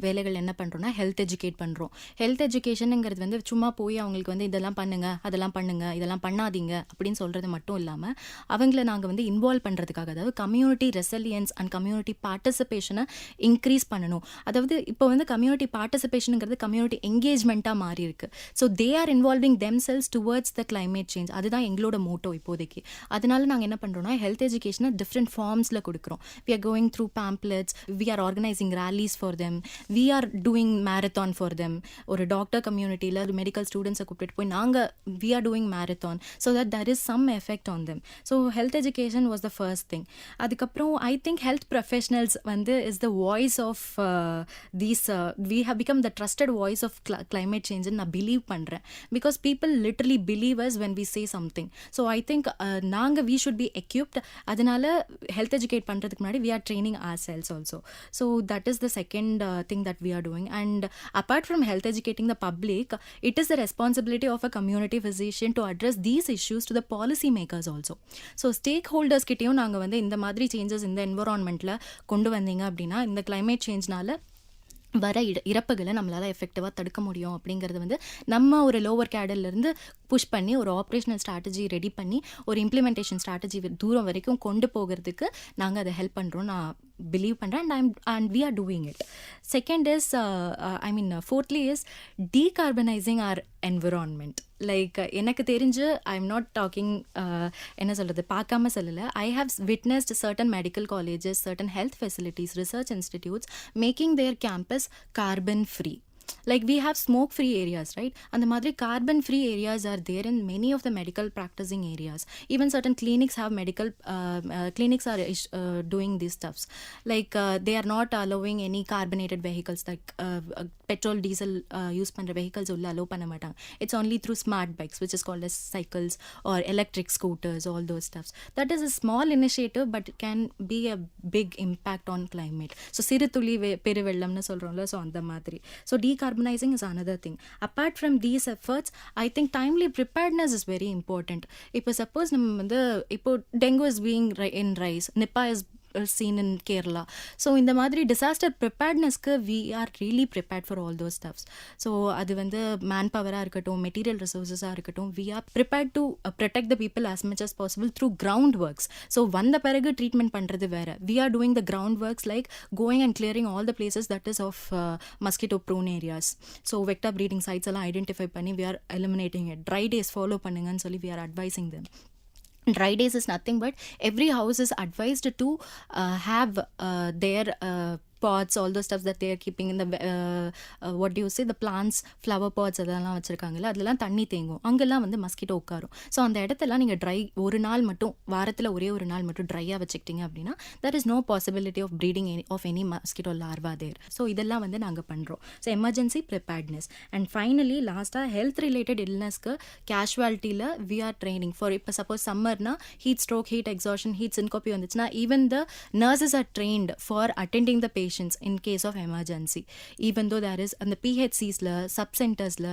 வேலைகள் என்ன பண்ணுறோன்னா ஹெல்த் எஜுகேட் பண்ணுறோம். ஹெல்த் எஜுகேஷனுங்கிறது வந்து சும்மா போய் அவங்களுக்கு வந்து இதெல்லாம் பண்ணுங்க, அதெல்லாம் பண்ணுங்க, இதெல்லாம் பண்ணாதீங்க அப்படின்னு சொல்கிறது மட்டும் இல்லாமல் அவங்கள நாங்கள் வந்து இன்வால்வ் பண்ணுறதுக்காக, அதாவது கம்யூனிட்டி ரெசிலியன்ஸ் அண்ட் கம்யூனிட்டி பார்ட்டிசிபேஷனை இன்க்ரீஸ் பண்ணணும். அதாவது இப்போ வந்து கம்யூனிட்டி பார்ட்டிசிபேஷனுங்கிறது கம்யூனிட்டி என்கேஜ்மெண்ட்டாக மாறி இருக்கு. So they are involving themselves towards the climate change. அதுதான் எங்களோட மோட்டோ இப்போதைக்கு. அதனால நாங்கள் என்ன பண்ணுறோம்னா ஹெல்த் எஜுகேஷனை டிஃப்ரெண்ட் ஃபார்ம்ஸில் கொடுக்குறோம். We are going through pamphlets, we are organising rallies for them, we are doing marathon for them. ஒரு டாக்டர் கம்யூனிட்டியில் ஒரு மெடிக்கல் ஸ்டூடெண்ட்ஸை கூப்பிட்டு போய் நாங்கள் we are doing marathon so that there is some effect on them. So health education was the first thing. அதுக்கப்புறம் I think health professionals வந்து is the voice of these we have become the trusted voice of climate change நான் believe பண்ணுறேன். Because people literally believe us when we say something. So I think நாங்கள் we should be equipped. அதனால health educate பண்ணுறதுக்கு முன்னாடி we are training ourselves also. So that is the second thing that we are doing. And apart from health educating the public, it is the responsibility of a community physician to address these issues to the policy makers also. So stakeholders கிட்டையும் நாங்கள் வந்து இந்த மாதிரி changes இந்த என்வரான்மெண்ட்டில் கொண்டு வந்தீங்க அப்படின்னா இந்த climate changeனால வர இறப்புகளை நம்மளால் எஃபெக்டிவாக தடுக்க முடியும் அப்படிங்கிறது வந்து நம்ம ஒரு லோவர் கேடர்லேருந்து புஷ் பண்ணி ஒரு ஆப்ரேஷனல் ஸ்ட்ராட்டஜி ரெடி பண்ணி ஒரு இம்ப்ளிமெண்டேஷன் ஸ்ட்ராட்டஜி தூரம் வரைக்கும் கொண்டு போகிறதுக்கு நாங்கள் அதை ஹெல்ப் பண்ணுறோம். நான் பிலீவ் பண்ணுறேன் and we are doing it. Second is fourthly is decarbonizing our environment. Like எனக்கு தெரிஞ்சு ஐ எம் நாட் டாக்கிங் என்ன சொல்கிறது, பார்க்காம சொல்லலை. I have witnessed certain medical colleges, certain health facilities, research institutes making their campus carbon free. Like we have smoke free areas, right? And the madri carbon free areas are there in many of the medical practicing areas. Even certain clinics have medical clinics are doing these stuffs. Like they are not allowing any carbonated vehicles, like petrol diesel use pandra vehicles ulla allow panna matanga. It's only through smart bikes, which is called as cycles or electric scooters, all those stuffs. That is a small initiative, but it can be a big impact on climate. So siru thuli perivellamnu solromla, so andha madri. So decarbonizing is another thing. Apart from these efforts, I think timely preparedness is very important. If suppose dengue is being in rise, Nipah is seen in Kerala. So in the madri disaster preparedness ku we are really prepared for all those stuffs. So adu manpower ah irukattum, material resources ah irukattum, we are prepared to protect the people as much as possible through groundworks. So vanda peragu treatment pandrathu vera, we are doing the groundworks like going and clearing all the places that is of mosquito prone areas. So vector breeding sites alla identify panni we are eliminating it. Dry days follow pannunga nu solli we are advising them. Dry days is nothing but every house is advised to have their pots, all those stuff that they are keeping in the what do you say, the plants, flower pots அதெல்லாம் வச்சுருக்காங்கல்ல, அதெல்லாம் தண்ணி தேங்கும், அங்கெல்லாம் mosquito உட்காரும். So அந்த இடத்தெல்லாம் நீங்கள் try ஒரு நாள் மட்டும், வாரத்தில் ஒரே ஒரு நாள் மட்டும் ட்ரையாக வச்சுக்கிட்டீங்க அப்படின்னா there is no possibility of breeding of any mosquito larva there. So இதெல்லாம் நாங்கள் பண்ணுறோம். So emergency preparedness. And finally லாஸ்ட்டாக ஹெல்த் ரிலேட்டட் இல்னஸ்க்கு கேஷுவாலிட்டியில் we are training for. இப்போ சப்போஸ் சம்மர்னா heat stroke, heat exhaustion, heat syncope வந்துச்சுன்னா even the nurses are trained for attending the patients in case of emergency. Even though there is and the PHCs la, sub centers la,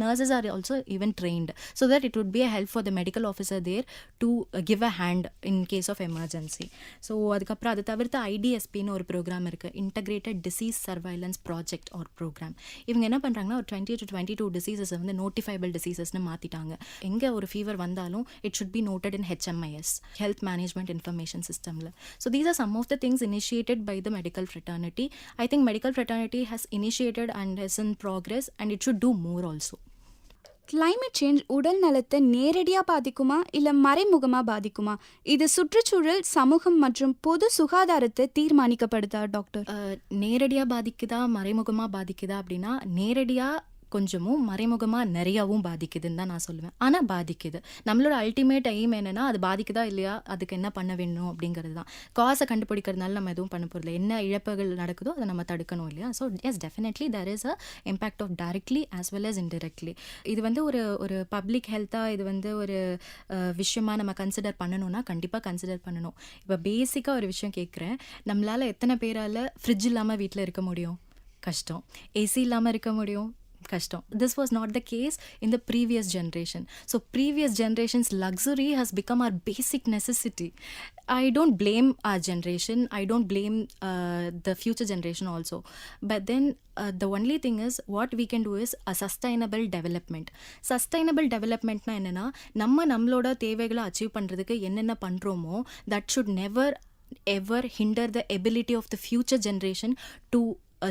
nurses are also even trained, so that it would be a help for the medical officer there to give a hand in case of emergency. So adukapra adu thavirtha IDSP nu or program irukku, integrated disease surveillance project or program. ivanga enna pandranga or 20 to 22 diseases notifiable diseases nu maatitaanga. enga or fever vandalum it should be noted in HMIS, health management information system la. So these are some of the things initiated by the medical fraternity. I think medical fraternity has initiated and is in progress, and it should do more also. Climate change உடல் நலத்தை நேரடியாக பாதிக்குமா இல்லை மறைமுகமாக பாதிக்குமா? இது சுற்றுச்சூழல், சமூகம் மற்றும் பொது சுகாதாரத்தை தீர்மானிக்கப்படுதா டாக்டர்? நேரடியாக பாதிக்குதா மறைமுகமாக பாதிக்குதா அப்படின்னா, நேரடியாக கொஞ்சமும் மறைமுகமாக நிறையாவும் பாதிக்குதுன்னு தான் நான் சொல்லுவேன். ஆனால் பாதிக்குது. நம்மளோட அல்டிமேட் எய்ம் என்னென்னா அது பாதிக்குதா இல்லையா, அதுக்கு என்ன பண்ண வேணும் அப்படிங்கிறது தான். காசை கண்டுபிடிக்கிறதுனால நம்ம எதுவும் பண்ண போகிறதில்ல. என்ன இழப்புகள் நடக்குதோ அதை நம்ம தடுக்கணும் இல்லையா. So yes, definitely there is a impact of directly as well as indirectly. இது ஒரு பப்ளிக் ஹெல்த்தாக இது ஒரு விஷயமாக நம்ம கன்சிடர் பண்ணணும்னா கண்டிப்பாக கன்சிடர் பண்ணணும். இப்போ பேசிக்காக ஒரு விஷயம் கேட்குறேன், நம்மளால் எத்தனை பேரால் ஃப்ரிட்ஜ் இல்லாமல் வீட்டில் இருக்க முடியும்? கஷ்டம். ஏசி இல்லாமல் இருக்க முடியும்? கஷ்டம். This was not the case in the previous generation. So previous generations luxury has become our basic necessity. I don't blame our generation, I don't blame the future generation also, but then the only thing is what we can do is a sustainable development. Sustainable development na enna, நம்மளோட தேவைகளை achieve பண்றதுக்கு என்னென்ன பண்றோமோ that should never ever hinder the ability of the future generation to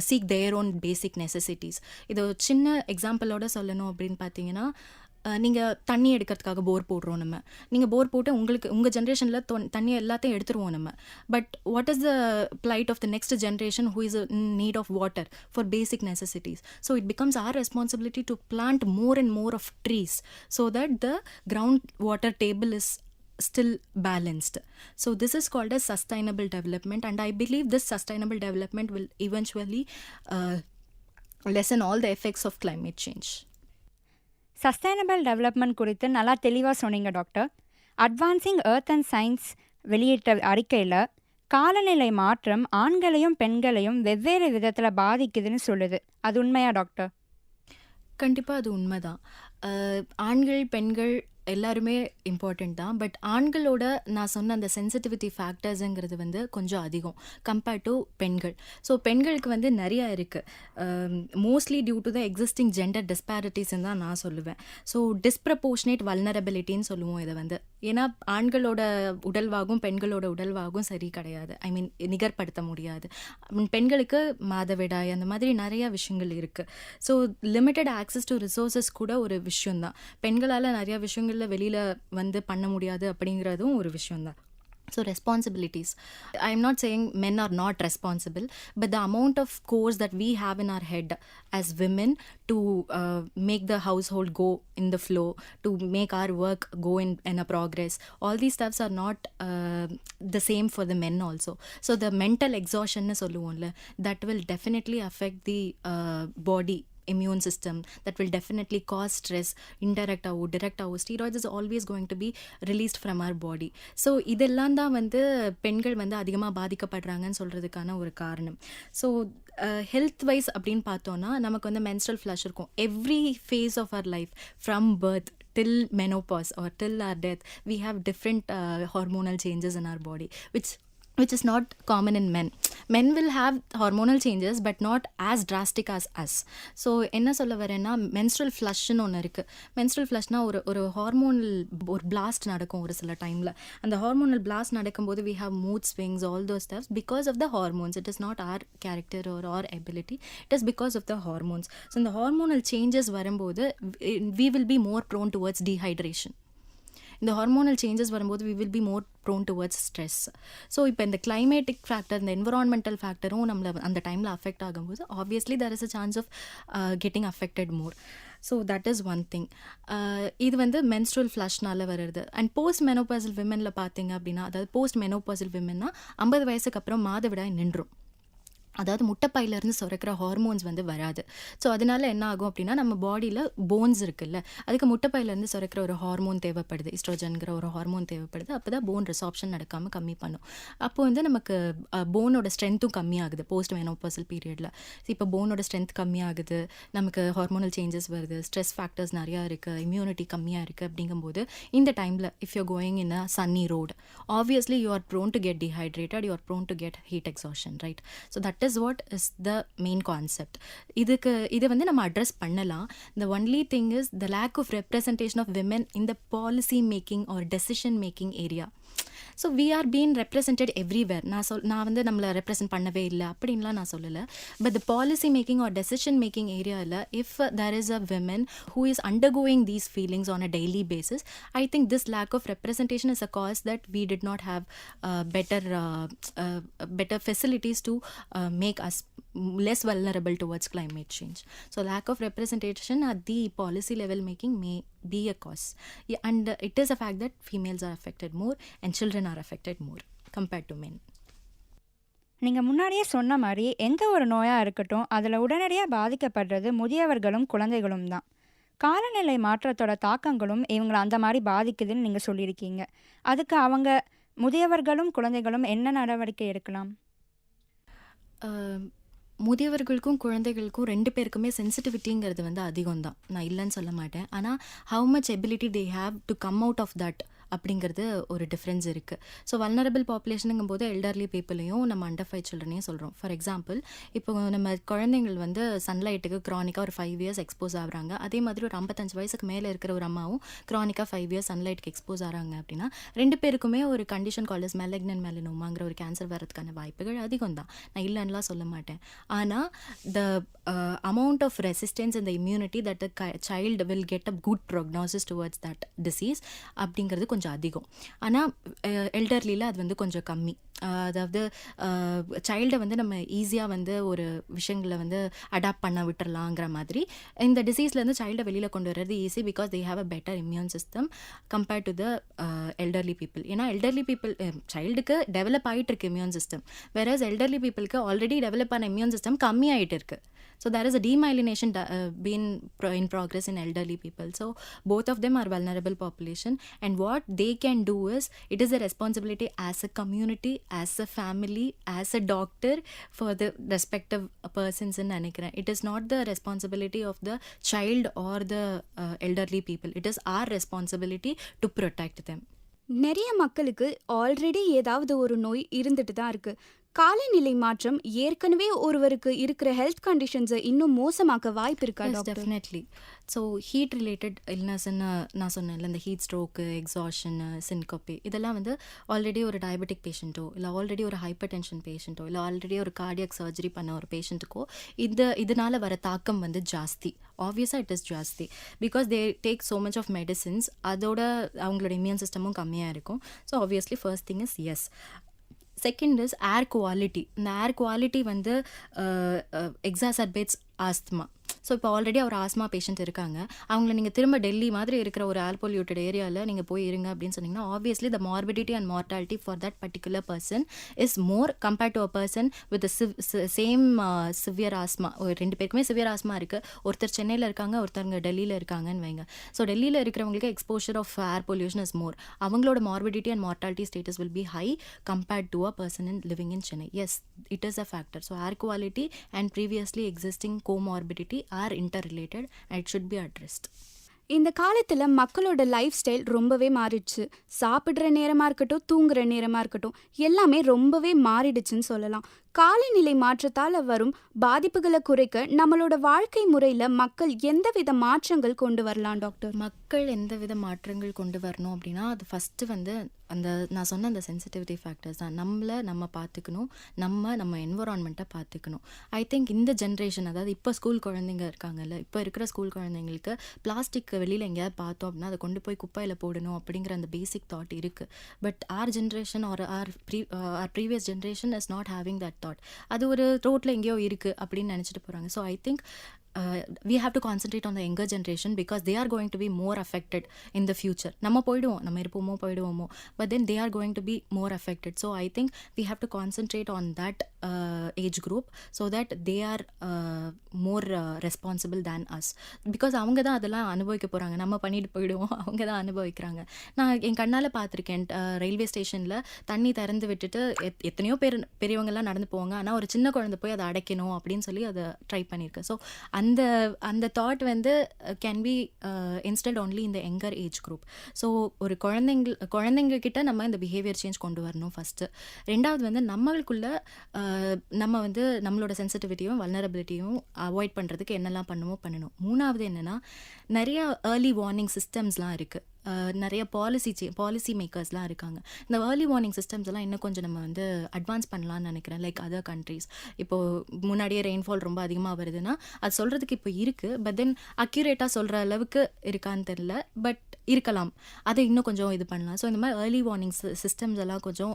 seek their own basic necessities. இது சின்ன எக்ஸாம்பிளோட சொல்லணும் அப்படின்னு பார்த்தீங்கன்னா, நீங்கள் தண்ணி எடுக்கிறதுக்காக போர் போடுறோம் நம்ம. நீங்கள் போர் போட்டு உங்கள் ஜென்ரேஷனில் தண்ணி எல்லாத்தையும் எடுத்துருவோம் நம்ம. But what is the plight of the next generation who is in need of water for basic necessities? So it becomes our responsibility to plant more and more of trees so that the ground water table is still balanced. So this is called as sustainable development, and I believe this sustainable development will eventually lessen all the effects of climate change. Sustainable development குறித்து நல்லா தெளிவாக சொன்னீங்க doctor. Advancing earth and science வெளியிட்ட அறிக்கையில் காலநிலை மாற்றம் ஆண்களையும் பெண்களையும் வெவ்வேறு விதத்தில் பாதிக்குதுன்னு சொல்லுது. அது உண்மையா டாக்டர்? கண்டிப்பாக அது உண்மைதான். ஆண்கள் பெண்கள் எல்லாருமே இம்பார்ட்டண்ட் தான். பட் ஆண்களோட நான் சொன்ன அந்த சென்சிட்டிவிட்டி ஃபேக்டர்ஸுங்கிறது வந்து கொஞ்சம் அதிகம் கம்பேர்ட் டு பெண்கள். ஸோ பெண்களுக்கு வந்து நிறையா இருக்குது, mostly due to the existing gender டிஸ்பாரிட்டிஸ்ன்னு தான் நான் சொல்லுவேன். ஸோ டிஸ்ப்ரப்போர்ஷனேட் வல்னரபிலிட்டின்னு சொல்லுவோம் இதை வந்து. ஏன்னா ஆண்களோட உடல்வாகும் பெண்களோட உடல்வாகும் சரி கிடையாது, ஐ மீன் நிகர்படுத்த முடியாது. பெண்களுக்கு மாதவிடாய் அந்த மாதிரி நிறையா விஷயங்கள் இருக்குது. So limited access to resources கூட ஒரு விஷயம்தான். பெண்களால் நிறையா விஷயங்களில் வெளியில் வந்து பண்ண முடியாது அப்படிங்கிறதும் ஒரு விஷயம்தான். So responsibilities, I'm not saying men are not responsible, but the amount of chores that we have in our head as women to make the household go in the flow, to make our work go in a progress, all these stuffs are not the same for the men also. So the mental exhaustion na solluvom, that will definitely affect the body immune system, that will definitely cause stress, indirect or direct. Steroids is always going to be released from our body. So இதெல்லாம் தான் வந்து பெண்கள் வந்து அதிகமாக பாதிக்கப்படுறாங்கன்னு சொல்கிறதுக்கான ஒரு காரணம். So health wise அப்படின்னு பார்த்தோன்னா நமக்கு வந்து menstrual flush இருக்கும் every phase of our life, from birth till menopause or till our death. We have different hormonal changes in our body, which is not common in men. Men will have hormonal changes but not as drastic as us. So என்ன சொல்ல வரேன்னா menstrual flushன்னு ஒன்று இருக்குது. menstrual flushனா ஒரு hormonal ஒரு blast நடக்கும் ஒரு சில டைமில். அந்த ஹார்மோனல் blast நடக்கும்போது we have mood swings, all those stuffs because of the hormones. It is not our character or our ability, it is because of the hormones. So இந்த hormonal changes வரும்போது we will be more prone towards dehydration. இந்த hormonal changes வரும்போது we will be more prone towards stress. So இப்போ இந்த climatic factor, இந்த environmental ஃபேக்டரும் நம்மளை அந்த டைமில் அஃபெக்ட் ஆகும்போது obviously there is a chance of getting affected more. So that is one thing. இது வந்து மென்ஸ்ட்ரல் ஃப்ளஷ்னால வருது. அண்ட் போஸ்ட் மெனோபாசல் விமனில் பார்த்தீங்க அப்படின்னா, அதாவது போஸ்ட் மெனோபாசல் விமன்னா 50 வயசுக்கு அப்புறம் மாதவிடாய் நின்றும். அதாவது முட்டைப்பையிலேருந்து சுரக்கிற ஹார்மோன்ஸ் வந்து வராது. ஸோ அதனால என்ன ஆகும் அப்படின்னா, நம்ம பாடியில் போன்ஸ் இருக்குல்ல, அதுக்கு முட்டைப்பையிலேருந்து சுரக்கிற ஒரு ஹார்மோன் தேவைப்படுது, ஈஸ்ட்ரோஜன்கிற ஒரு ஹார்மோன் தேவைப்படுது. அப்போ தான் போன் ரிசாப்ஷன் நடக்காமல் கம்மி பண்ணும். அப்போ வந்து நமக்கு போனோட ஸ்ட்ரென்த்தும் கம்மியாகுது போஸ்ட் மெனோபாசல் பீரியடில். இப்போ போனோட ஸ்ட்ரென்த் கம்மியாகுது, நமக்கு ஹார்மோனல் சேஞ்சஸ் வருது, ஸ்ட்ரெஸ் ஃபேக்டர்ஸ் நிறையா இருக்குது, இம்யூனிட்டி கம்மியாக இருக்குது. அப்படிங்கும்போது இந்த டைமில் if you going in a sunny road, obviously you are prone to get dehydrated, you are prone to get heat exhaustion, right? So that is what is the main concept. இதை வந்து நம்ம address பண்ணலாம். The only thing is the lack of representation of women in the policy making or decision making area. So we are been represented everywhere. நான் வந்து நம்மளை represent பண்ணவே இல்லை அப்படின்லாம் நான் சொல்லலை. But the policy making or decision making ஏரியாவில் if there is a women who is undergoing these feelings on a daily basis, I think this lack of representation is a cause that we did not have better facilities to make us less vulnerable towards climate change. So lack of representation at the policy level making may be a cause. Yeah, and it is a fact that females are affected more and children are affected more compared to men. நீங்கள் முன்னாடியே சொன்ன மாதிரி எந்த ஒரு நோயாக இருக்கட்டும், அதில் உடனடியாக பாதிக்கப்படுறது முதியவர்களும் குழந்தைகளும் தான். காலநிலை மாற்றத்தோட தாக்கங்களும் இவங்களை அந்த மாதிரி பாதிக்குதுன்னு நீங்கள் சொல்லியிருக்கீங்க. அதுக்கு அவங்க முதியவர்களும் குழந்தைகளும் என்ன நடவடிக்கை எடுக்கலாம்? முதியவர்களுக்கும் குழந்தைகளுக்கும் 2 பேருக்குமே சென்சிட்டிவிட்டிங்கிறது வந்து அதிகம் தான், நான் இல்லைன்னு சொல்ல மாட்டேன். ஆனால் how much ability they have to come out of that அப்படிங்கிறது ஒரு டிஃப்ரென்ஸ் இருக்குது. ஸோ வல்னரபிள் பாப்புலேஷனுங்கும் போது எல்டர்லி பீப்புளையும் நம்ம அண்டர் 5 சில்ட்ரனையும் சொல்கிறோம். ஃபார் எக்ஸாம்பிள், இப்போ நம்ம குழந்தைங்கள் வந்து சன்லைட்டுக்கு க்ரானிக்காக ஒரு 5 இயர்ஸ் எக்ஸ்போஸ் ஆகுறாங்க. அதே மாதிரி ஒரு 55 வயசுக்கு மேலே இருக்கிற ஒரு அம்மாவும் க்ரானிக்காக 5 இயர்ஸ் சன்லைட்டுக்கு எக்ஸ்போஸ் ஆகிறாங்க அப்படின்னா 2 பேருக்குமே ஒரு கண்டிஷன் கால்ட் மெலக்னன் மெலனோமாங்கிற ஒரு கேன்சர் வரதுக்கான வாய்ப்புகள் அதிகம் தான், நான் இல்லைன்னுலாம் சொல்ல மாட்டேன். ஆனால் த amount of resistance and the immunity that the child will get a good prognosis towards that disease அப்படிங்கிறது கொஞ்சம் அதிகம். ஆனால் எல்டர்லியில் அது வந்து கொஞ்சம் கம்மி. அதாவது சைல்டை வந்து நம்ம ஈஸியாக வந்து ஒரு விஷயங்களை வந்து அடாப்ட் பண்ண விட்டுறலாங்கிற மாதிரி இந்த டிசீஸ்லேருந்து சைல்டை வெளியில் கொண்டு வர்றது easy, because they have a better immune system compared to the elderly people. ஏன்னா எல்டர்லி பீப்புள் சைல்டுக்கு டெவலப் ஆகிட்டு இருக்கு இம்யூன் சிஸ்டம், வேறஸ் எல்டர்லி பீப்புளுக்கு ஆல்ரெடி டெவலப் ஆன இம்யூன் சிஸ்டம் கம்மி ஆகிட்டு இருக்கு. So there is a demyelination being in progress in elderly people. So both of them are vulnerable population, and what they can do is, it is a responsibility as a community, as a family, as a doctor for the respective persons in நினைக்கிறேன். It is not the responsibility of the child or the elderly people. It is our responsibility to protect them. நிறைய மக்களுக்கு already ஏதாவது ஒரு நோய் இருந்துட்டு தான் இருக்கு. காலநிலை மாற்றம் ஏற்கனவே ஒருவருக்கு இருக்கிற ஹெல்த் கண்டிஷன்ஸை இன்னும் மோசமாக்க வாய்ப்பு இருக்கா doctor? Definitely. So heat related இல்னஸ்ன்னு நான் சொன்னேன்ல, இந்த ஹீட் ஸ்ட்ரோக்கு, எக்ஸாஷன், சின்கோபி, இதெல்லாம் வந்து ஆல்ரெடி ஒரு டயபெட்டிக் பேஷண்ட்டோ இல்லை ஆல்ரெடி ஒரு ஹைப்பர் டென்ஷன் பேஷண்ட்டோ இல்லை ஆல்ரெடி ஒரு கார்டியாக் சர்ஜரி பண்ண ஒரு பேஷண்ட்டுக்கோ இதனால் வர தாக்கம் வந்து ஜாஸ்தி. ஆப்வியஸாக இட் இஸ் ஜாஸ்தி, because they take so much of medicines. அதோட அவங்களோட இம்யூன் சிஸ்டமும் கம்மியாக இருக்கும். So obviously first thing is yes. Second is air quality. இந்த ஏர் குவாலிட்டி வந்து எக்ஸாசர்பேட்ஸ் ஆஸ்துமா. ஸோ இப்போ ஆல்ரெடி ஒரு ஆஸ்மா பேஷண்ட் இருக்காங்க, அவங்கள நீங்கள் திரும்ப டெல்லி மாதிரி இருக்கிற ஒரு ஏர் பொல்யூட்டட் ஏரியாவில் நீங்கள் போய் இருங்க அப்படின்னு சொன்னீங்கன்னா, obviously the morbidity and mortality for that particular person is more compared to a person with same severe asthma. ஒரு 2 பேருக்குமே சிவியர் ஆஸ்மா இருக்குது. ஒருத்தர் சென்னையில் இருக்காங்க, ஒருத்தருங்க டெல்லியில் இருக்காங்கன்னு வைங்க. ஸோ டெல்லியில் இருக்கிறவங்களுக்கு exposure of air pollution is more. அவங்களோட morbidity and mortality status will be high compared to a person in living in Chennai. Yes, it is a factor. So air quality and previously existing comorbidity are interrelated and it should be addressed. இந்த காலத்தில் மக்களோட life style ரொம்பவே மாறிடுச்சு. சாப்பிட்ற நேரமாக இருக்கட்டும், தூங்குற நேரமாக இருக்கட்டும், எல்லாமே ரொம்பவே மாறிடுச்சுன்னு சொல்லலாம். காலநிலை மாற்றத்தால் வரும் பாதிப்புகளை குறைக்க நம்மளோட வாழ்க்கை முறையில் மக்கள் எந்தவித மாற்றங்கள் கொண்டு வரலாம் டாக்டர்? மக்கள் எந்தவித மாற்றங்கள் கொண்டு வரணும் அப்படின்னா, அது ஃபஸ்ட்டு வந்து அந்த நான் சொன்ன அந்த சென்சிட்டிவிட்டி ஃபேக்டர்ஸ் தான். நம்ம பார்த்துக்கணும், நம்ம என்வரான்மெண்ட்டை பார்த்துக்கணும். ஐ திங்க் இந்த ஜென்ரேஷன், அதாவது இப்போ ஸ்கூல் குழந்தைங்க இருக்காங்கல்ல, இப்போ இருக்கிற ஸ்கூல் குழந்தைங்களுக்கு பிளாஸ்டிக் வெளியில் எங்கேயாவது பார்த்தோம் அப்படின்னா அதை கொண்டு போய் குப்பையில் போடணும் அப்படிங்கிற அந்த பேசிக் தாட் இருக்குது. But our generation or our previous generation is not having that thought. அது ஒரு ரோட்டில் எங்கேயோ இருக்குது அப்படின்னு நினச்சிட்டு போகிறாங்க. So I think we have to concentrate on the younger generation because they are going to be more affected in the future. நம்ம போயிடுவோமோ, but then they are going to be more affected. So I think we have to concentrate on that age group so that they are more responsible than us, because அவங்க தான் அதெல்லாம் அனுபவிக்க போகிறாங்க. நம்ம பண்ணிட்டு போயிடுவோம், அவங்க தான் அனுபவிக்கிறாங்க. நான் என் கண்ணால் பார்த்துருக்கேன், ரயில்வே ஸ்டேஷனில் தண்ணி திறந்து விட்டுட்டு எத்தனையோ பெரியவங்கெல்லாம் நடந்து போவாங்க, ஆனால் ஒரு சின்ன குழந்தை போய் அதை அடைக்கணும் அப்படின்னு சொல்லி அதை ட்ரை பண்ணியிருக்கேன். ஸோ அந்த தாட் வந்து கேன் பி இன்ஸ்டல்ட் ஒன்லி இந்த யங்கர் ஏஜ் குரூப். ஸோ ஒரு குழந்தைங்க கிட்ட நம்ம இந்த பிஹேவியர் சேஞ்ச் கொண்டு வரணும் ஃபஸ்ட்டு. ரெண்டாவது வந்து நம்ம வந்து நம்மளோட சென்சிட்டிவிட்டியும் வல்னரபிலிட்டியும் அவாய்ட் பண்ணுறதுக்கு என்னெல்லாம் பண்ணணும். மூணாவது என்னென்னா, நிறைய ஏர்லி வார்னிங் சிஸ்டம்ஸ்லாம் இருக்குது. நிறைய பாலிசி மேக்கர்ஸ்லாம் இருக்காங்க. இந்த ஏர்லி வார்னிங் சிஸ்டம்ஸ் எல்லாம் இன்னும் கொஞ்சம் நம்ம வந்து அட்வான்ஸ் பண்ணலான்னு நினைக்கிறேன். லைக் அதர் கண்ட்ரீஸ், இப்போது முன்னாடியே ரெயின்ஃபால் ரொம்ப அதிகமாக வருதுன்னா அது சொல்கிறதுக்கு இப்போ இருக்குது. பட் தென் அக்யூரேட்டாக சொல்கிற அளவுக்கு இருக்கான்னு தெரில, பட் இருக்கலாம். அதை இன்னும் கொஞ்சம் இது பண்ணலாம். ஸோ இந்த மாதிரி ஏர்லி வார்னிங் சிஸ்டம்ஸ் எல்லாம் கொஞ்சம்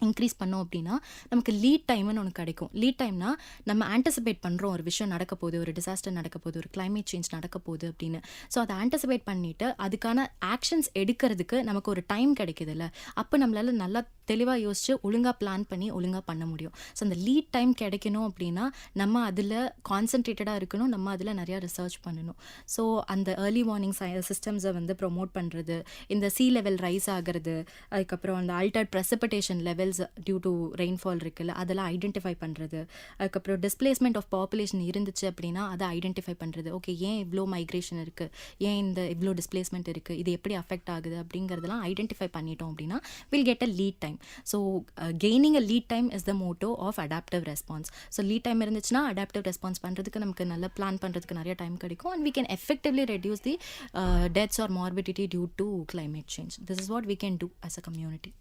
இன்க்ரீஸ் பண்ணோம் அப்படின்னா நமக்கு லீட் டைம்னு ஒன்று கிடைக்கும். லீட் டைம்னா நம்ம ஆன்டிசிபேட் பண்ணுறோம், ஒரு விஷயம் நடக்க போகுது, ஒரு டிசாஸ்டர் நடக்க போகுது, ஒரு கிளைமேட் சேஞ்ச் நடக்க போகுது அப்படின்னு. ஸோ அதை ஆன்டிசிபேட் பண்ணிவிட்டு அதுக்கான ஆக்ஷன்ஸ் எடுக்கிறதுக்கு நமக்கு ஒரு டைம் கிடைக்குதுல்ல, அப்போ நம்மளால் நல்லா தெளிவாக யோசித்து ஒழுங்காக பிளான் பண்ணி ஒழுங்காக பண்ண முடியும். ஸோ அந்த லீட் டைம் கிடைக்கணும் அப்படின்னா நம்ம அதில் கான்சன்ட்ரேட்டடாக இருக்கணும், நம்ம அதில் நிறையா ரிசர்ச் பண்ணணும். ஸோ அந்த ஏர்லி வார்னிங் சிஸ்டம்ஸை வந்து ப்ரொமோட் பண்ணுறது, இந்த சீ லெவல் ரைஸ் ஆகிறது, அதுக்கப்புறம் அந்த altered precipitation levels due to rainfall இருக்குல்ல, அதெல்லாம் ஐடென்டிஃபை பண்ணுறது, அதுக்கப்புறம் டிஸ்பிளேஸ்மெண்ட் ஆஃப் பாப்புலேஷன் இருந்துச்சு அப்படின்னா அதை ஐடென்டிஃபை பண்ணுறது. ஓகே, ஏன் இவ்வளோ மைக்ரேஷன் இருக்குது, ஏன் இவ்வளோ டிஸ்பிளேஸ்மெண்ட் இருக்குது, இது எப்படி அஃபெக்ட் ஆகுது அப்படிங்கிறதெல்லாம் ஐடென்டிஃபை பண்ணிட்டோம் அப்படின்னா will get a lead time. So gaining a lead time is the motto of adaptive response. So lead time இருந்துச்சுன்னா அடாப்டிவ் ரெஸ்பான்ஸ் பண்ணுறதுக்கு நமக்கு நல்லா பிளான் பண்ணுறதுக்கு நிறைய டைம் கிடைக்கும். And we can effectively reduce the deaths or morbidity due to climate change. This is what we can do as a community.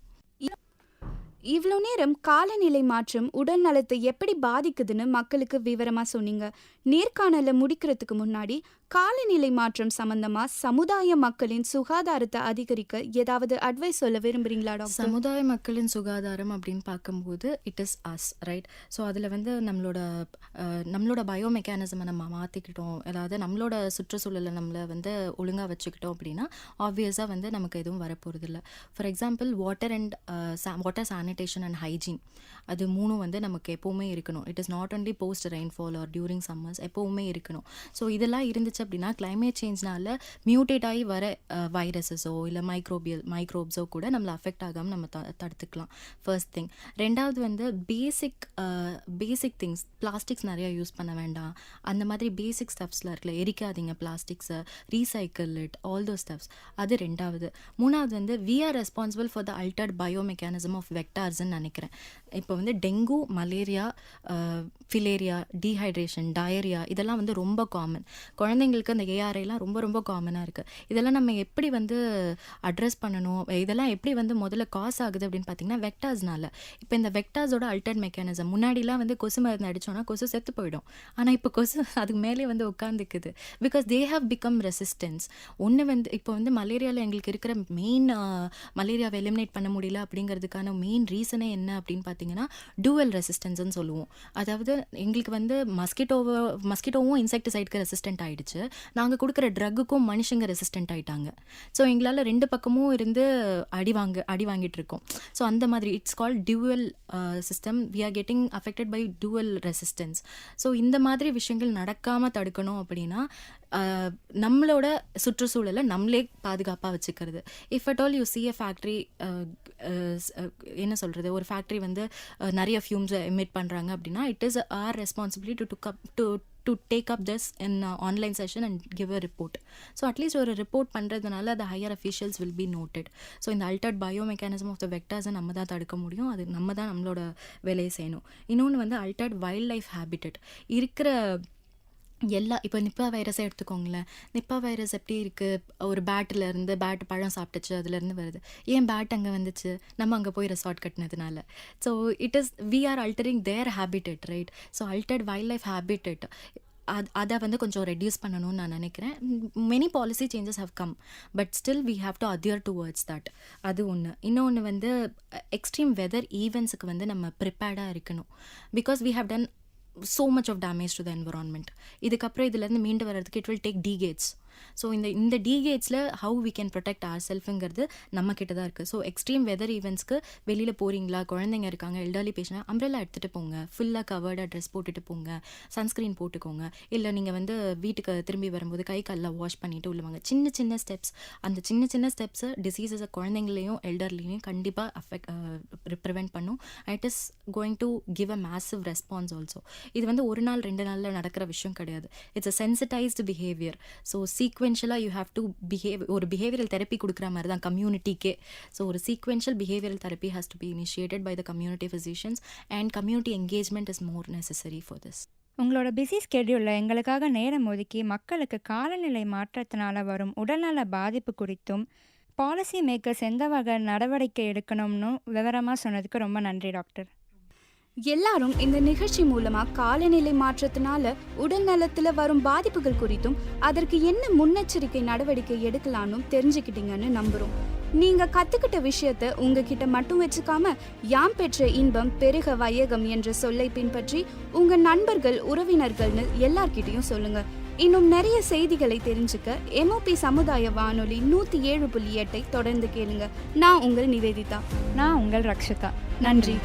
இவ்வளோ நேரம் காலநிலை மாற்றம் உடல் நலத்தை எப்படி பாதிக்குதுன்னு மக்களுக்கு விவரமாக சொன்னீங்க. நேர்காணலை முடிக்கிறதுக்கு முன்னாடி காலநிலை மாற்றம் சம்பந்தமா சமுதாய மக்களின் சுகாதாரத்தை அதிகரிக்க ஏதாவது அட்வைஸ் சொல்ல விரும்புறீங்களா டாக்டர்? சமுதாய மக்களின் சுகாதாரம் அப்படின்னு பார்க்கும்போது it is as, right? So அதில் வந்து நம்மளோட பயோ மெக்கானிசமை நம்ம மாற்றிக்கிட்டோம், அதாவது நம்மளோட சுற்றுச்சூழலை நம்மளை வந்து ஒழுங்காக வச்சுக்கிட்டோம் அப்படின்னா ஆப்வியஸாக வந்து நமக்கு எதுவும் வரப்போகிறது இல்லை. For example water sanitation sanitation and hygiene, அது 3 வந்து நமக்கு எப்போவுமே இருக்கணும். It is not only post rainfall or during summers, எப்போவுமே இருக்கணும். ஸோ இதெல்லாம் இருந்துச்சு அப்படின்னா கிளைமேட் சேஞ்ச்னால மியூட்டேட் ஆகி வர வைரஸஸோ இல்லை மைக்ரோப்ஸோ கூட நம்மளை அஃபெக்ட் ஆகாமல் நம்ம தடுத்துக்கலாம். First thing. ரெண்டாவது வந்து பேசிக் திங்ஸ், பிளாஸ்டிக்ஸ் நிறையா யூஸ் பண்ண வேண்டாம். அந்த மாதிரி பேசிக் ஸ்டப்ஸில் இருக்குல்ல, எரிக்காதீங்க பிளாஸ்டிக்ஸை, recycle it, all those stuffs. அது ரெண்டாவது. மூணாவது வந்து we are responsible for the altered bio mechanism of வெக்டார்ஸ்ன்னு நினைக்கிறேன். இப்போ வந்து dengue, malaria, filaria, dehydration, diarrhoea இதெல்லாம் வந்து ரொம்ப காமன். குழந்தைங்களுக்கு அந்த ஏஆர்ஐலாம் ரொம்ப ரொம்ப காமனாக இருக்குது. இதெல்லாம் நம்ம எப்படி வந்து அட்ரஸ் பண்ணணும், இதெல்லாம் எப்படி வந்து முதல்ல காஸ் ஆகுது அப்படின்னு பார்த்தீங்கன்னா வெக்டார்ஸ்னால. இப்போ இந்த வெக்டார்ஸோட அல்டர்ட் மெக்கானிசம், முன்னாடிலாம் வந்து கொசு மருந்து அடித்தோன்னா கொசு செத்து போயிடும். ஆனால் இப்போ கொசு அதுக்கு மேலே வந்து உட்காந்துக்குது. Because they have become resistance. ஒன்று வந்து இப்போ வந்து மலேரியாவில் எங்களுக்கு இருக்கிற மெயின் மலேரியாவை எலிமினேட் பண்ண முடியல அப்படிங்கிறதுக்கான மெயின் ரீசனே என்ன அப்படின்னு பார்த்தீங்கன்னா டூவல் ரெசிஸ்டன்ஸ்ன்னு சொல்லுவோம். அதாவது எங்களுக்கு வந்து மஸ்கிட்டோவும் இன்செக்டிசைடுக்கு ரெசிஸ்டன்ட் ஆகிடுச்சு, நாங்கள் கொடுக்குற ட்ரக்குக்கும் மனுஷங்க ரெசிஸ்டன்ட் ஆகிட்டாங்க. ஸோ எங்களால் 2 பக்கமும் இருந்து அடி வாங்கிட்டு இருக்கோம். ஸோ அந்த மாதிரி it's called dual system. We are getting affected by dual resistance. So இந்த மாதிரி விஷயங்கள் நடக்காமல் தடுக்கணும் அப்படின்னா நம்மளோட சுற்றுச்சூழலை நம்மளே பாதுகாப்பாக வச்சுக்கிறது. If at all you C a factory, என்ன சொல்கிறது, ஒரு ஃபேக்ட்ரி வந்து நிறைய ஃபியூம்ஸை எமிட் பண்ணுறாங்க அப்படின்னா it is our responsibility to take up this in online session and give a report. So at least ஒரு ரிப்போர்ட் பண்ணுறதுனால அது higher officials will be noted. So இந்த altered bio mechanism of the வெக்டார்ஸை நம்ம தான் தடுக்க முடியும். அது நம்ம தான் நம்மளோட வேலையை செய்யணும். இன்னொன்று வந்து அல்டர்ட் வைல்ட் லைஃப் ஹேபிட்டட் இருக்கிற இப்போ நிப்பா வைரஸை எடுத்துக்கோங்களேன். நிப்பா வைரஸ் எப்படி இருக்குது, ஒரு பேட் பழம் சாப்பிட்டுச்சு, அதுலேருந்து வருது. ஏன் பேட் அங்கே வந்துச்சு? நம்ம அங்கே போய் ரெசார்ட் கட்டினதுனால. So it is we are altering their habitat, right? So altered wild life habitat அதை வந்து கொஞ்சம் ரெடியூஸ் பண்ணணும்னு நான் நினைக்கிறேன். Many policy changes have come, but still we have to adhere towards that. அது ஒன்று. இன்னொன்று வந்து எக்ஸ்ட்ரீம் வெதர் ஈவெண்ட்ஸுக்கு வந்து நம்ம ப்ரிப்பேர்டாக இருக்கணும். Because we have done so much of damage to the environment. இதுக்கப்புறம் இதுலேருந்து மீண்டு வர்றதுக்கு it will take decades. So இந்த டீகேட்ஸில் how we can protect our செல்ஃபுங்கிறது நம்ம கிட்ட தான் இருக்குது. ஸோ எக்ஸ்ட்ரீம் வெதர் ஈவெண்ட்ஸ்க்கு வெளியில் போகிறீங்களா, குழந்தைங்க இருக்காங்க, எல்டர்லி பேஷண்ட், அம்ப்ரெல்லா எடுத்துகிட்டு போங்க, ஃபுல்லாக கவர்டாக ட்ரெஸ் போட்டுட்டு போங்க, சன்ஸ்க்ரீன் போட்டுக்கோங்க. இல்லை நீங்கள் வந்து வீட்டுக்கு திரும்பி வரும்போது கை காலில் வாஷ் பண்ணிவிட்டு உள்ளவாங்க. சின்ன ஸ்டெப்ஸ், அந்த சின்ன ஸ்டெப்ஸு டிசீசஸை குழந்தைங்களையும் எல்டர்லியும் கண்டிப்பாக ப்ரிவெண்ட் பண்ணும். It is going to give a massive response also. இது வந்து 1 நாள் 2 நாளில் நடக்கிற விஷயம் கிடையாது. It's a sensitised behaviour. So சீக்வென்ஷியலாக யூ ஹேவ் டு ஒரு பிஹேவியரல் தெரப்பி கொடுக்குற மாதிரி தான் கம்யூனிட்டிக்கே. ஸோ ஒரு sequential behavioural therapy has to be initiated by the community physicians and community engagement is more necessary for this. உங்களோட பிஸி ஸ்கெடியூலில் எங்களுக்காக நேரம் ஒதுக்கி மக்களுக்கு காலநிலை மாற்றத்தினால வரும் உடல்நல பாதிப்பு குறித்தும் பாலிசி மேக்கர்ஸ் எந்த வகை நடவடிக்கை எடுக்கணும்னு விவரமாக சொன்னதுக்கு ரொம்ப நன்றி டாக்டர். எல்லாரும் இந்த நிகழ்ச்சி மூலமா காலநிலை மாற்றத்தினால உடல் நலத்துல வரும் பாதிப்புகள் குறித்தும் அதற்கு என்ன முன்னெச்சரிக்கை நடவடிக்கை எடுக்கலாம்னு தெரிஞ்சுக்கிட்டீங்கன்னு நம்புறோம். நீங்க கத்துக்கிட்ட விஷயத்த உங்ககிட்ட மட்டும் வச்சுக்காம யாம் பெற்ற இன்பம் பெருக வையகம் என்ற சொல்லை பின்பற்றி உங்க நண்பர்கள், உறவினர்கள்னு எல்லார்கிட்டையும் சொல்லுங்க. இன்னும் நிறைய செய்திகளை தெரிஞ்சுக்க MOP சமுதாய வானொலி 107.8 தொடர்ந்து கேளுங்க. நான் உங்கள் நிவேதிதா. நான் உங்கள் ரக்ஷிதா. நன்றி.